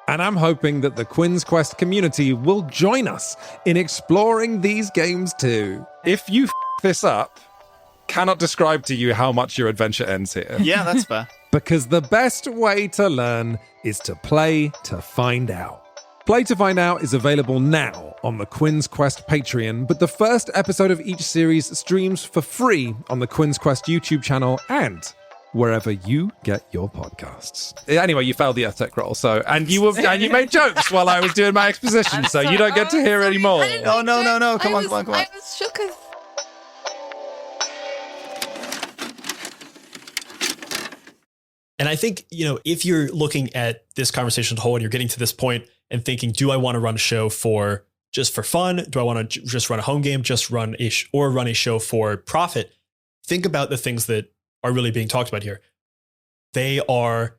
And I'm hoping that the Quinn's Quest community will join us in exploring these games too. If you this up, cannot describe to you how much your adventure ends here. Yeah, that's fair. Because the best way to learn is to play to find out. Play to Find Out is available now on the Quinn's Quest Patreon, but the first episode of each series streams for free on the Quinn's Quest YouTube channel and wherever you get your podcasts. Anyway, you failed the Earth roll, and you made jokes while I was doing my exposition, so you don't get to hear any more. Oh, no. Come on. I was shook as... And I think, if you're looking at this conversation as a whole and you're getting to this point and thinking, do I want to run a show just for fun? Do I want to just run a home game, or run a show for profit? Think about the things that are really being talked about here. They are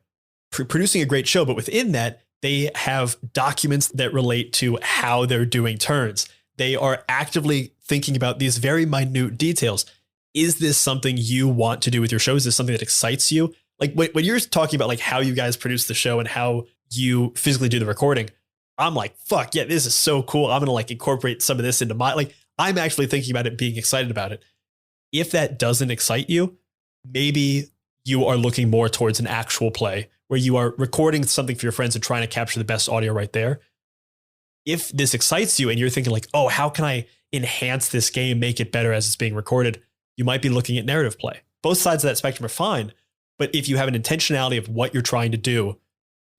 producing a great show, but within that, they have documents that relate to how they're doing turns. They are actively thinking about these very minute details. Is this something you want to do with your show? Is this something that excites you? Like when you're talking about like how you guys produce the show and how you physically do the recording, I'm like, fuck yeah, this is so cool. I'm going to like incorporate some of this into I'm actually thinking about it, being excited about it. If that doesn't excite you, maybe you are looking more towards an actual play where you are recording something for your friends and trying to capture the best audio right there. If this excites you and you're thinking like, oh, how can I enhance this game, make it better as it's being recorded? You might be looking at narrative play. Both sides of that spectrum are fine. But if you have an intentionality of what you're trying to do,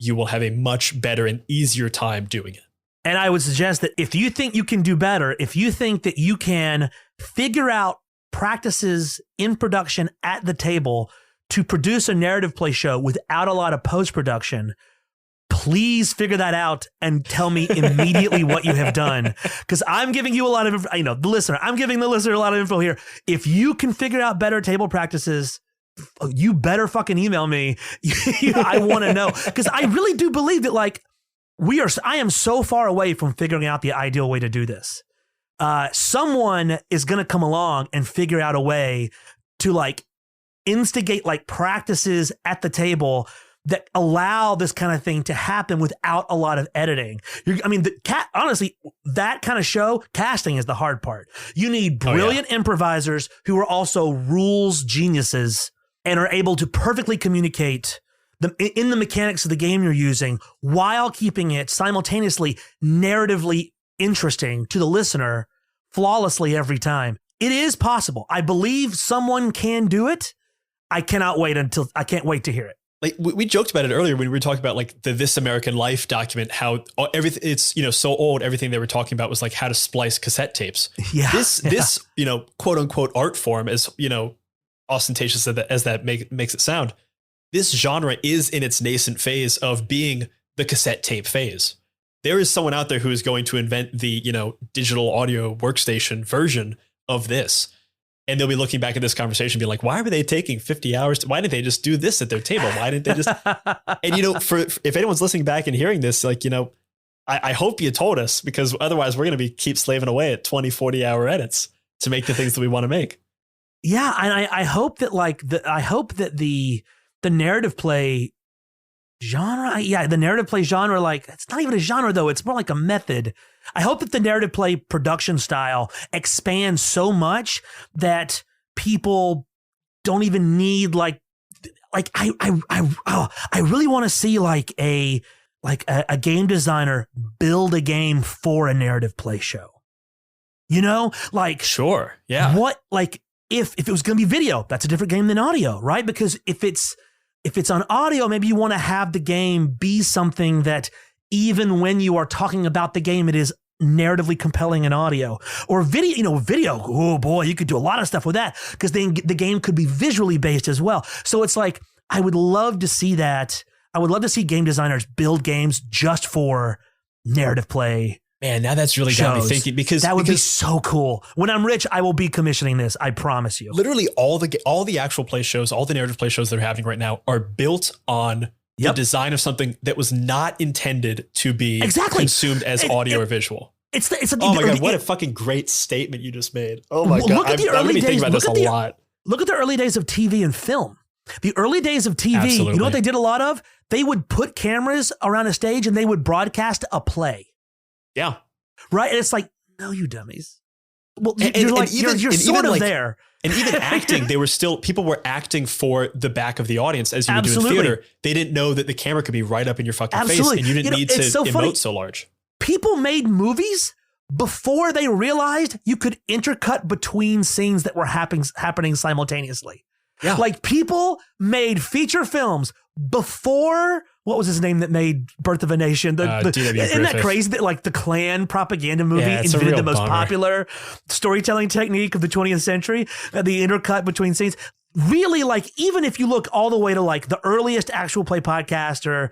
you will have a much better and easier time doing it. And I would suggest that if you think you can do better, if you think that you can figure out practices in production at the table to produce a narrative play show without a lot of post-production, please figure that out and tell me immediately what you have done. Because I'm giving you a lot of info. I'm giving the listener a lot of info here. If you can figure out better table practices, you better fucking email me. I want to know. Because I really do believe that I am so far away from figuring out the ideal way to do this. Someone is going to come along and figure out a way to instigate practices at the table that allow this kind of thing to happen without a lot of editing. Honestly, that kind of show, casting is the hard part. You need brilliant improvisers who are also rules geniuses and are able to perfectly communicate in the mechanics of the game you're using while keeping it simultaneously narratively interesting to the listener flawlessly every time. It is possible. I believe someone can do it. I can't wait to hear it. We joked about it earlier when we were talking about the This American Life document, how everything it's, so old. Everything they were talking about was how to splice cassette tapes. Yeah. This quote unquote art form, as ostentatious as that makes it sound. This genre is in its nascent phase of being the cassette tape phase. There is someone out there who is going to invent the, digital audio workstation version of this. And they'll be looking back at this conversation and be like, why were they taking 50 hours? Why didn't they just do this at their table? Why didn't they just? And, if anyone's listening back and hearing this, I hope you told us, because otherwise we're going to keep slaving away at 20, 40 hour edits to make the things that we want to make. Yeah. And I hope that the narrative play genre, the narrative play genre, it's not even a genre though. It's more like a method. I hope that the narrative play production style expands so much that people don't even need I really want to see a game designer build a game for a narrative play show. Sure. Yeah. What, if it was going to be video, that's a different game than audio, right? Because if it's on audio, maybe you want to have the game be something that even when you are talking about the game, it is narratively compelling in audio. Or video, oh boy, you could do a lot of stuff with that, because then the game could be visually based as well. So it's I would love to see that. I would love to see game designers build games just for narrative play. Man, now that's really got me thinking, because that would be so cool. When I'm rich, I will be commissioning this. I promise you. Literally all the actual play shows, all the narrative play shows that are happening right now are built on the design of something that was not intended to be consumed as audio or visual. Oh my God, what a fucking great statement you just made. Oh my God. I'm going to be thinking about this a lot. Look at the early days of TV and film. The early days of TV, Absolutely. You know what they did a lot of? They would put cameras around a stage and they would broadcast a play. Yeah. Right? And it's no, you dummies. Well, you're sort of there. And even acting, people were acting for the back of the audience as you were doing theater. They didn't know that the camera could be right up in your fucking face, and you didn't need to emote so large. people made movies before they realized you could intercut between scenes that were happening simultaneously. Yeah. Like people made feature films before, what was his name that made Birth of a Nation? D.W. Isn't that Griffith. crazy that like the Klan propaganda movie Yeah, it's a invented real the most bummer. popular storytelling technique of the 20th century, the intercut between scenes. Really, like, even if you look all the way to like the earliest actual play podcast or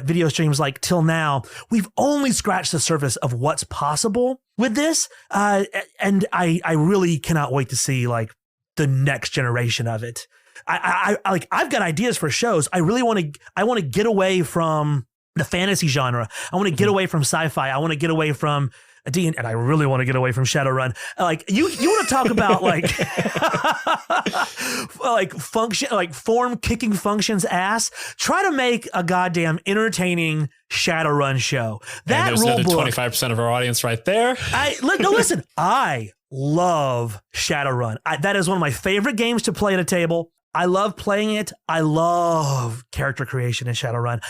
video streams like till now, we've only scratched the surface of what's possible with this. And I really cannot wait to see like the next generation of it. I've got ideas for shows. I want to get away from the fantasy genre. I want to get away from sci-fi. I want to get away from and I really want to get away from Shadowrun. Like you want to talk about like like function, like form kicking functions ass. Try to make a goddamn entertaining Shadowrun show. That And there's rule another book. 25% of our audience right there. Listen. I love Shadowrun. That is one of my favorite games to play at a table. I love playing it. I love character creation in Shadowrun.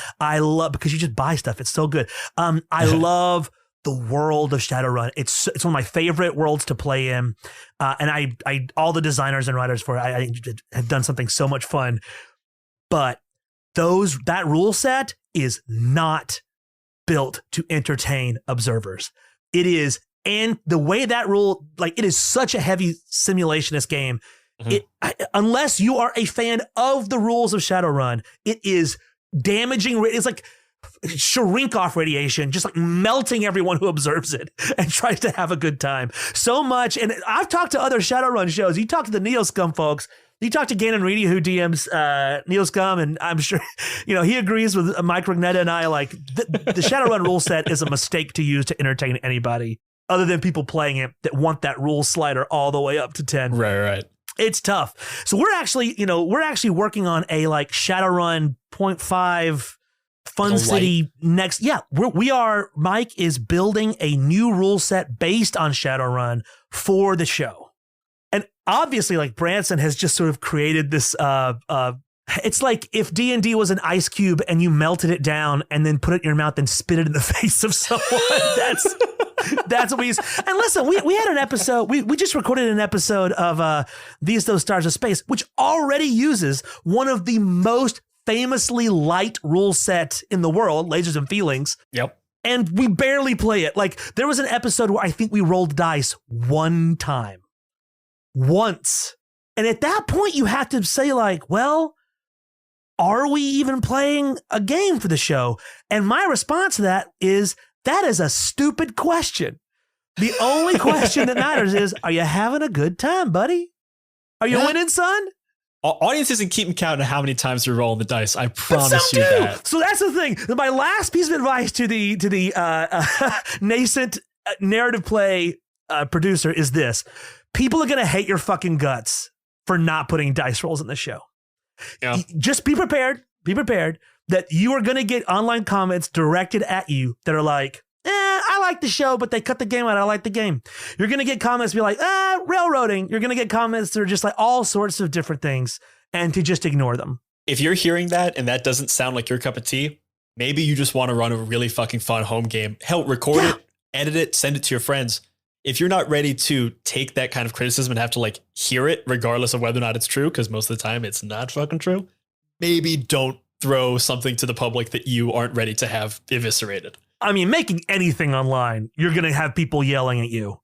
Because you just buy stuff. It's so good. I love the world of Shadowrun. It's one of my favorite worlds to play in. And I all the designers and writers for it, I have done something so much fun. But that rule set is not built to entertain observers. It is, and the way that rule, like, it is such a heavy simulationist game. Unless you are a fan of the rules of Shadowrun, it is damaging. It's like shrink off radiation, just like melting everyone who observes it and tries to have a good time. So much. And I've talked to other Shadowrun shows. You talk to the Neoscum folks. You talk to Gannon Reedy, who DMs Neoscum, and I'm sure he agrees with Mike Rignetta and I. Like the Shadowrun rule set is a mistake to use to entertain anybody other than people playing it that want that rule slider all the way up to 10. Right. It's tough. So we're actually working on a like Shadowrun 0.5 Fun Like a City next. Yeah, we are. Mike is building a new rule set based on Shadowrun for the show. And obviously, like, Branson has just sort of created this, it's like if D&D was an ice cube and you melted it down and then put it in your mouth and spit it in the face of someone. That's what we use. And listen, we had an episode, we just recorded an episode of Those Stars of Space, which already uses one of the most famously light rule set in the world, Lasers and Feelings. Yep. And we barely play it. Like, there was an episode where I think we rolled dice one time. Once. And at that point, you have to say, like, well, are we even playing a game for the show? And my response to that is a stupid question. The only question that matters is, are you having a good time, buddy? Are you winning, son? Audience isn't keeping count of how many times you're rolling the dice. I promise you that. So that's the thing. My last piece of advice to the nascent narrative play producer is this. People are going to hate your fucking guts for not putting dice rolls in the show. Yeah. Just be prepared. Be prepared that you are going to get online comments directed at you that are like, I like the show, but they cut the game out. I like the game. You're going to get comments be like, railroading. You're going to get comments that are just like all sorts of different things, and to just ignore them. If you're hearing that and that doesn't sound like your cup of tea, maybe you just want to run a really fucking fun home game. Hell, record it, edit it, send it to your friends. If you're not ready to take that kind of criticism and have to like hear it, regardless of whether or not it's true, because most of the time it's not fucking true, maybe don't throw something to the public that you aren't ready to have eviscerated. I mean, making anything online, you're going to have people yelling at you,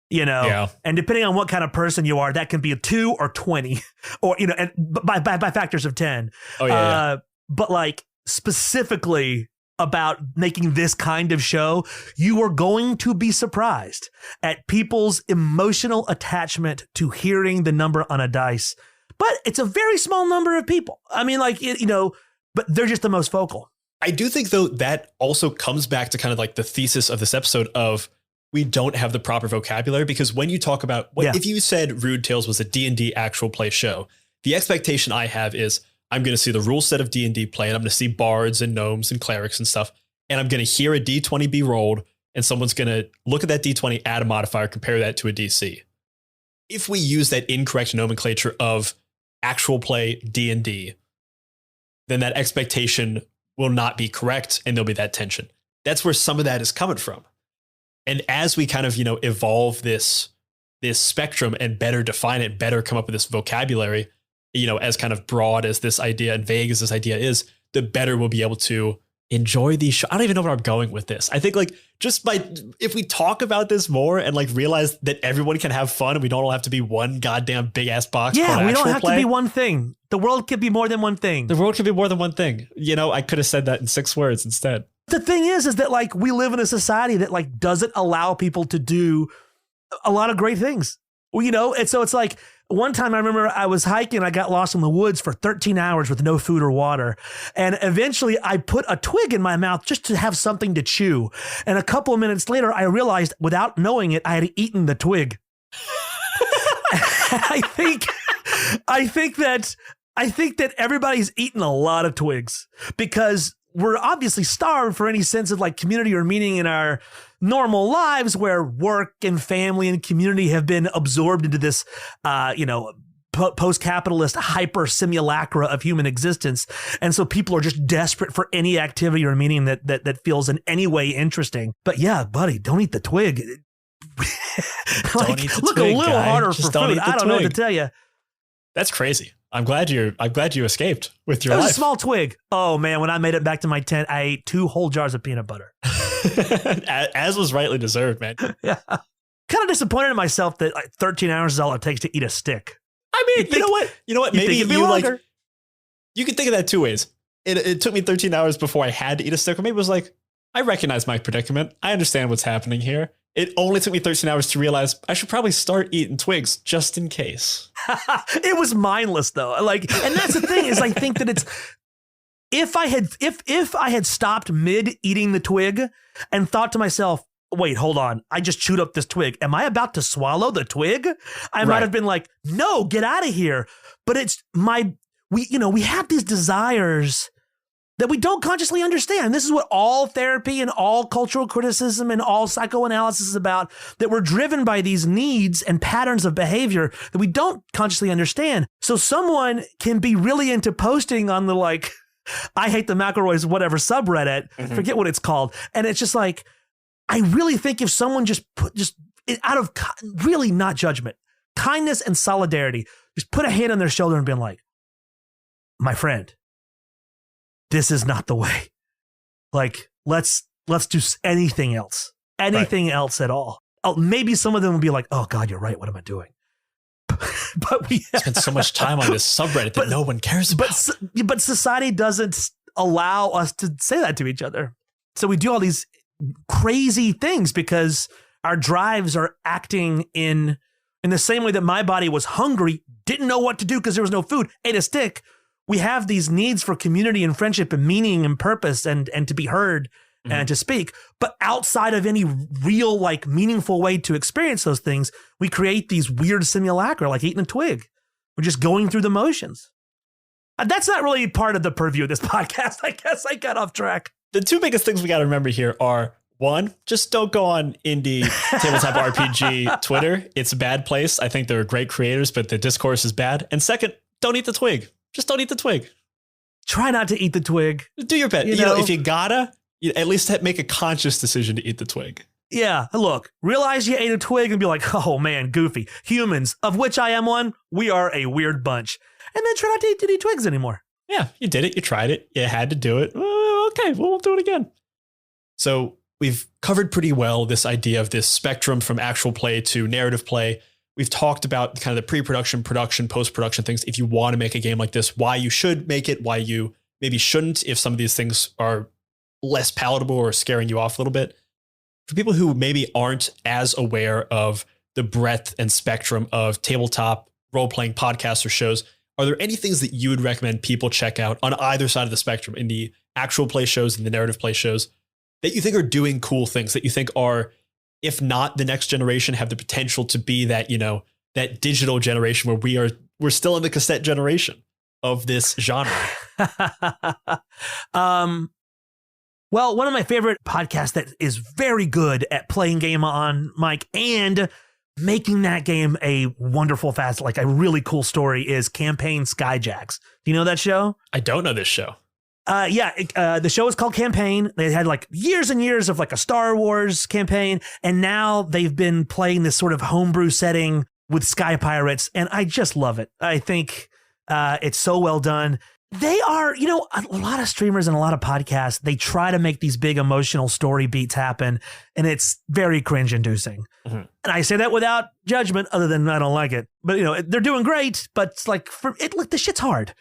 Yeah. and depending on what kind of person you are, that can be a 2 or 20 or, and by factors of 10. Oh, yeah. But like specifically about making this kind of show, you are going to be surprised at people's emotional attachment to hearing the number on a dice. But it's a very small number of people. I mean, like, but they're just the most vocal. I do think, though, that also comes back to kind of like the thesis of this episode of we don't have the proper vocabulary, because when you talk about if you said Rude Tales was a D&D actual play show, the expectation I have is I'm going to see the rule set of D&D play, and I'm going to see bards and gnomes and clerics and stuff. And I'm going to hear a D20 be rolled, and someone's going to look at that D20, add a modifier, compare that to a DC. If we use that incorrect nomenclature of actual play D&D, then that expectation will not be correct, and there'll be that tension. that's where some of that is coming from. And as we kind of, evolve this spectrum and better define it, better come up with this vocabulary, as kind of broad as this idea and vague as this idea is, the better we'll be able to enjoy these shows. I don't even know where I'm going with this. I think if we talk about this more and realize that everyone can have fun and we don't all have to be one goddamn big ass box. Yeah, we don't have to be one thing. The world could be more than one thing. The world could be more than one thing. I could have said that in 6 words instead. The thing is that we live in a society that doesn't allow people to do a lot of great things. And so it's one time I remember I was hiking, I got lost in the woods for 13 hours with no food or water. And eventually I put a twig in my mouth just to have something to chew. And a couple of minutes later, I realized without knowing it, I had eaten the twig. I think that everybody's eaten a lot of twigs because we're obviously starved for any sense of community or meaning in our normal lives, where work and family and community have been absorbed into this, post-capitalist hyper simulacra of human existence. And so people are just desperate for any activity or meaning that feels in any way interesting. But yeah, buddy, don't eat the twig. Don't eat the look twig, a little guy. harder Just for food. I don't know what to tell you. That's crazy. I'm glad you escaped with your life. It was life. a small twig. Oh man, when I made it back to my tent, I ate 2 whole jars of peanut butter. As was rightly deserved, man. Yeah. Kind of disappointed in myself that 13 hours is all it takes to eat a stick. I mean, you know what? Maybe you could think of that 2 ways. It took me 13 hours before I had to eat a stick, or maybe it was I recognize my predicament. I understand what's happening here. It only took me 13 hours to realize I should probably start eating twigs just in case. It was mindless though. And that's the thing is I think that it's, if I had stopped mid eating the twig and thought to myself, wait, hold on, I just chewed up this twig. Am I about to swallow the twig? I might have been no, get out of here. But it's we have these desires that we don't consciously understand. This is what all therapy and all cultural criticism and all psychoanalysis is about, that we're driven by these needs and patterns of behavior that we don't consciously understand. So someone can be really into posting on the I hate the McElroys, whatever subreddit, forget what it's called. And it's just I really think if someone just out of really not judgment, kindness and solidarity, just put a hand on their shoulder and been my friend, this is not the way. Let's do anything else else at all. Oh, maybe some of them will be oh God, you're right. What am I doing? But we spend so much time on this subreddit that no one cares about. But society doesn't allow us to say that to each other. So we do all these crazy things because our drives are acting in the same way that my body was hungry, didn't know what to do because there was no food, ate a stick. We have these needs for community and friendship and meaning and purpose and to be heard and to speak. But outside of any real, meaningful way to experience those things, we create these weird simulacra, like eating a twig. We're just going through the motions. That's not really part of the purview of this podcast. I guess I got off track. The 2 biggest things we got to remember here are, 1, just don't go on indie tabletop RPG Twitter. It's a bad place. I think they're great creators, but the discourse is bad. And 2nd, don't eat the twig. Just don't eat the twig. Try not to eat the twig. Do your best. If you gotta, at least make a conscious decision to eat the twig. Yeah, look, realize you ate a twig and be oh man, goofy. Humans, of which I am one, we are a weird bunch. And then try not to eat twigs anymore. Yeah, you did it. You tried it. You had to do it. Okay, we'll do it again. So we've covered pretty well this idea of this spectrum from actual play to narrative play. We've talked about kind of the pre-production, production, post-production things. If you want to make a game like this, why you should make it, why you maybe shouldn't, if some of these things are less palatable or scaring you off a little bit. For people who maybe aren't as aware of the breadth and spectrum of tabletop role-playing podcasts or shows, are there any things that you would recommend people check out on either side of the spectrum, in the actual play shows and the narrative play shows, that you think are doing cool things, that you think are, if not the next generation, have the potential to be that, that digital generation where we're still in the cassette generation of this genre? Well, one of my favorite podcasts that is very good at playing game on mic and making that game a wonderful, fast, a really cool story is Campaign Skyjacks. Do you know that show? I don't know this show. The show is called Campaign. They had like years and years of like a Star Wars campaign, and now they've been playing this sort of homebrew setting with Sky Pirates, and I just love it. I think it's so well done. They are, a lot of streamers and a lot of podcasts, they try to make these big emotional story beats happen, and it's very cringe-inducing. Mm-hmm. And I say that without judgment, other than I don't like it. But, they're doing great, but it's like, the shit's hard.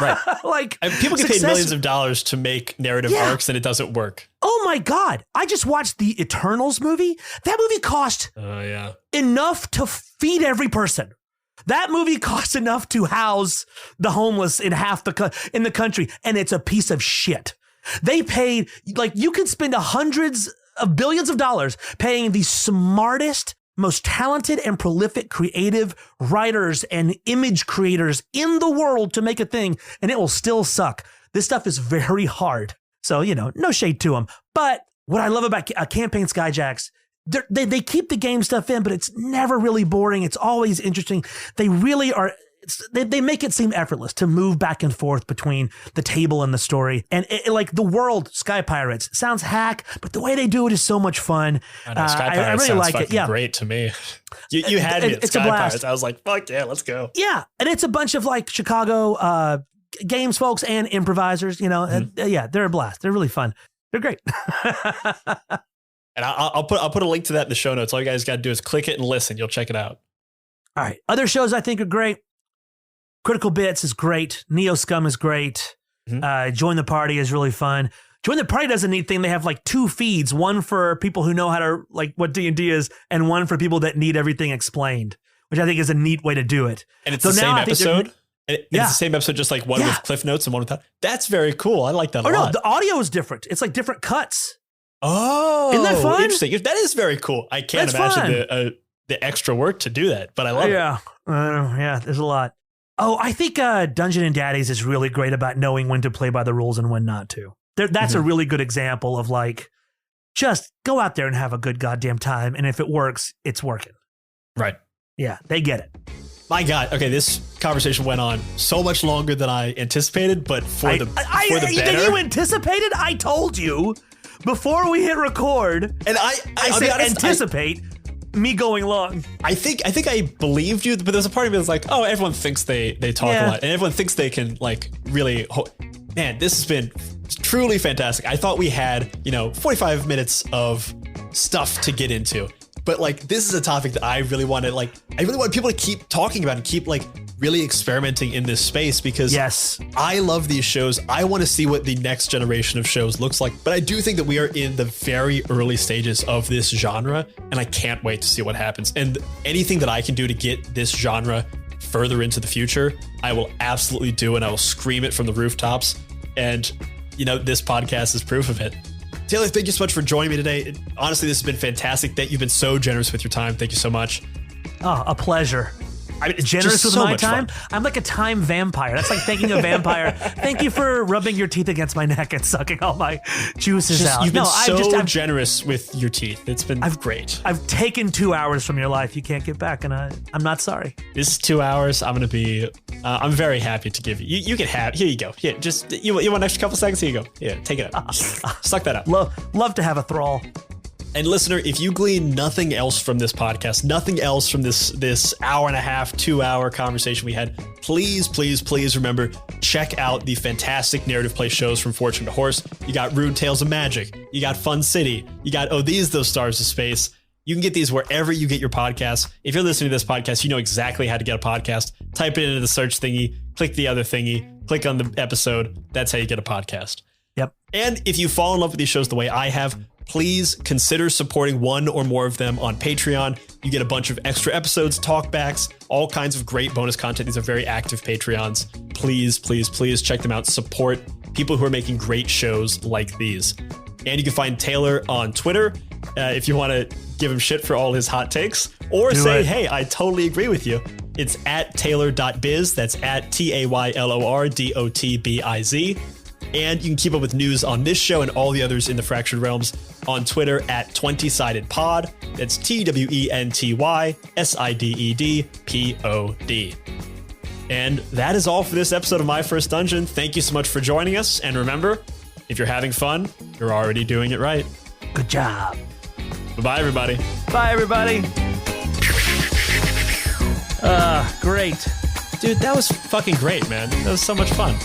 Right. People get paid millions of dollars to make narrative arcs, and it doesn't work. Oh, my God. I just watched the Eternals movie. That movie cost enough to feed every person. That movie costs enough to house the homeless in in the country, and it's a piece of shit. They paid, you can spend hundreds of billions of dollars paying the smartest, most talented and prolific creative writers and image creators in the world to make a thing, and it will still suck. This stuff is very hard. So, no shade to them. But what I love about Campaign Skyjacks, they keep the game stuff in, but it's never really boring. It's always interesting. They really are. They make it seem effortless to move back and forth between the table and the story. And like the world, Sky Pirates, sounds hack, but the way they do it is so much fun. I know, Sky Pirates I really sounds like it. fucking Yeah, great to me. You had me at it's Sky a blast. Pirates. I was like, fuck yeah, let's go. Yeah, and it's a bunch of like Chicago games folks and improvisers. Yeah, they're a blast. They're really fun. They're great. And I'll put a link to that in the show notes. All you guys got to do is click it and listen. You'll check it out. All right. Other shows I think are great. Critical Bits is great. Neo Scum is great. Mm-hmm. Join the Party is really fun. Join the Party does a neat thing. They have like 2 feeds, one for people who know how to like what D&D is, and one for people that need everything explained, which I think is a neat way to do it. And it's the same episode? It's the same episode, just like one with cliff notes and one without. That's very cool. I like that a lot. No, the audio is different. It's like different cuts. Oh, isn't that fun? Interesting. That is very cool. I can't imagine the extra work to do that, but I love it. Yeah, there's a lot. Oh, I think Dungeon and Daddies is really great about knowing when to play by the rules and when not to. That's a really good example of like, just go out there and have a good goddamn time, and if it works, it's working. Right. Yeah, they get it. My God. Okay, this conversation went on so much longer than I anticipated, but for the better. You anticipated? I told you before we hit record, and I said anticipate me going long. I think I believed you, but there's a part of me that's like, oh, everyone thinks they talk a lot, and everyone thinks they can like really. Man, this has been truly fantastic. I thought we had 45 minutes of stuff to get into, but like this is a topic that I really want people to keep talking about and keep like really experimenting in this space, because I love these shows. I want to see what the next generation of shows looks like, but I do think that we are in the very early stages of this genre, and I can't wait to see what happens. And anything that I can do to get this genre further into the future, I will absolutely do, and I will scream it from the rooftops. And this podcast is proof of it. Taylor, thank you so much for joining me today. Honestly, this has been fantastic. You've been so generous with your time. Thank you so much. Oh, a pleasure. I mean, generous with so my time. Fun. I'm like a time vampire. That's like thanking a vampire. Thank you for rubbing your teeth against my neck and sucking all my juices out. You've been so generous with your teeth. It's been great. I've taken 2 hours from your life. You can't get back, and I'm not sorry. This is 2 hours. I'm going to be. I'm very happy to give you. You can have. Here you go. Here, just you want an extra couple seconds? Here you go. Yeah, take it up. Suck that up. Love to have a thrall. And listener, if you glean nothing else from this podcast, nothing else from this hour and a half, 2 hour conversation we had, please, please, please remember, check out the fantastic narrative play shows from Fortune to Horse. You got Rude Tales of Magic. You got Fun City. You got Those Stars of Space. You can get these wherever you get your podcasts. If you're listening to this podcast, you know exactly how to get a podcast. Type it into the search thingy, click the other thingy, click on the episode. That's how you get a podcast. Yep. And if you fall in love with these shows the way I have, please consider supporting one or more of them on Patreon. You get a bunch of extra episodes, talkbacks, all kinds of great bonus content. These are very active Patreons. Please, please, please check them out. Support people who are making great shows like these. And you can find Taylor on Twitter if you want to give him shit for all his hot takes, or hey, I totally agree with you. It's at taylor.biz. That's at TAYLORDOTBIZ. And you can keep up with news on this show and all the others in the Fractured Realms on Twitter at 20sidedpod. That's TWENTYSIDEDPOD. And that is all for this episode of My First Dungeon. Thank you so much for joining us. And remember, if you're having fun, you're already doing it right. Good job. Bye-bye, everybody. Bye, everybody. Great. Dude, that was fucking great, man. That was so much fun.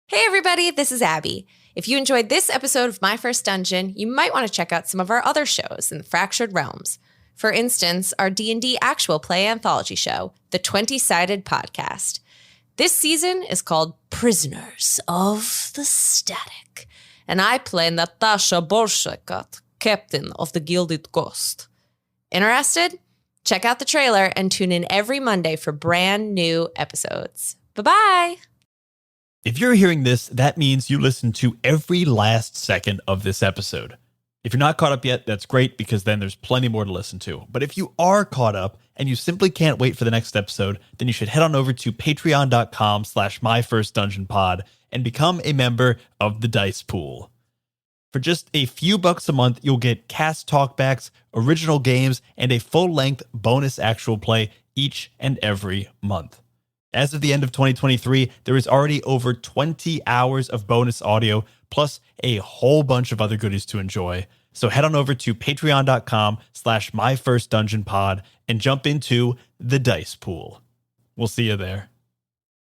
Hey everybody, this is Abby. If you enjoyed this episode of My First Dungeon, you might want to check out some of our other shows in the Fractured Realms. For instance, our D&D actual play anthology show, the 20-Sided Podcast. This season is called Prisoners of the Static, and I play Natasha Bolshakot, captain of the Gilded Ghost. Interested? Check out the trailer and tune in every Monday for brand new episodes. Bye-bye! If you're hearing this, that means you listened to every last second of this episode. If you're not caught up yet, that's great because then there's plenty more to listen to. But if you are caught up and you simply can't wait for the next episode, then you should head on over to patreon.com/myfirstdungeonpod and become a member of the Dice Pool. For just a few bucks a month, you'll get cast talkbacks, original games, and a full-length bonus actual play each and every month. As of the end of 2023, there is already over 20 hours of bonus audio, plus a whole bunch of other goodies to enjoy. So head on over to patreon.com/myfirstdungeonpod and jump into the Dice Pool. We'll see you there.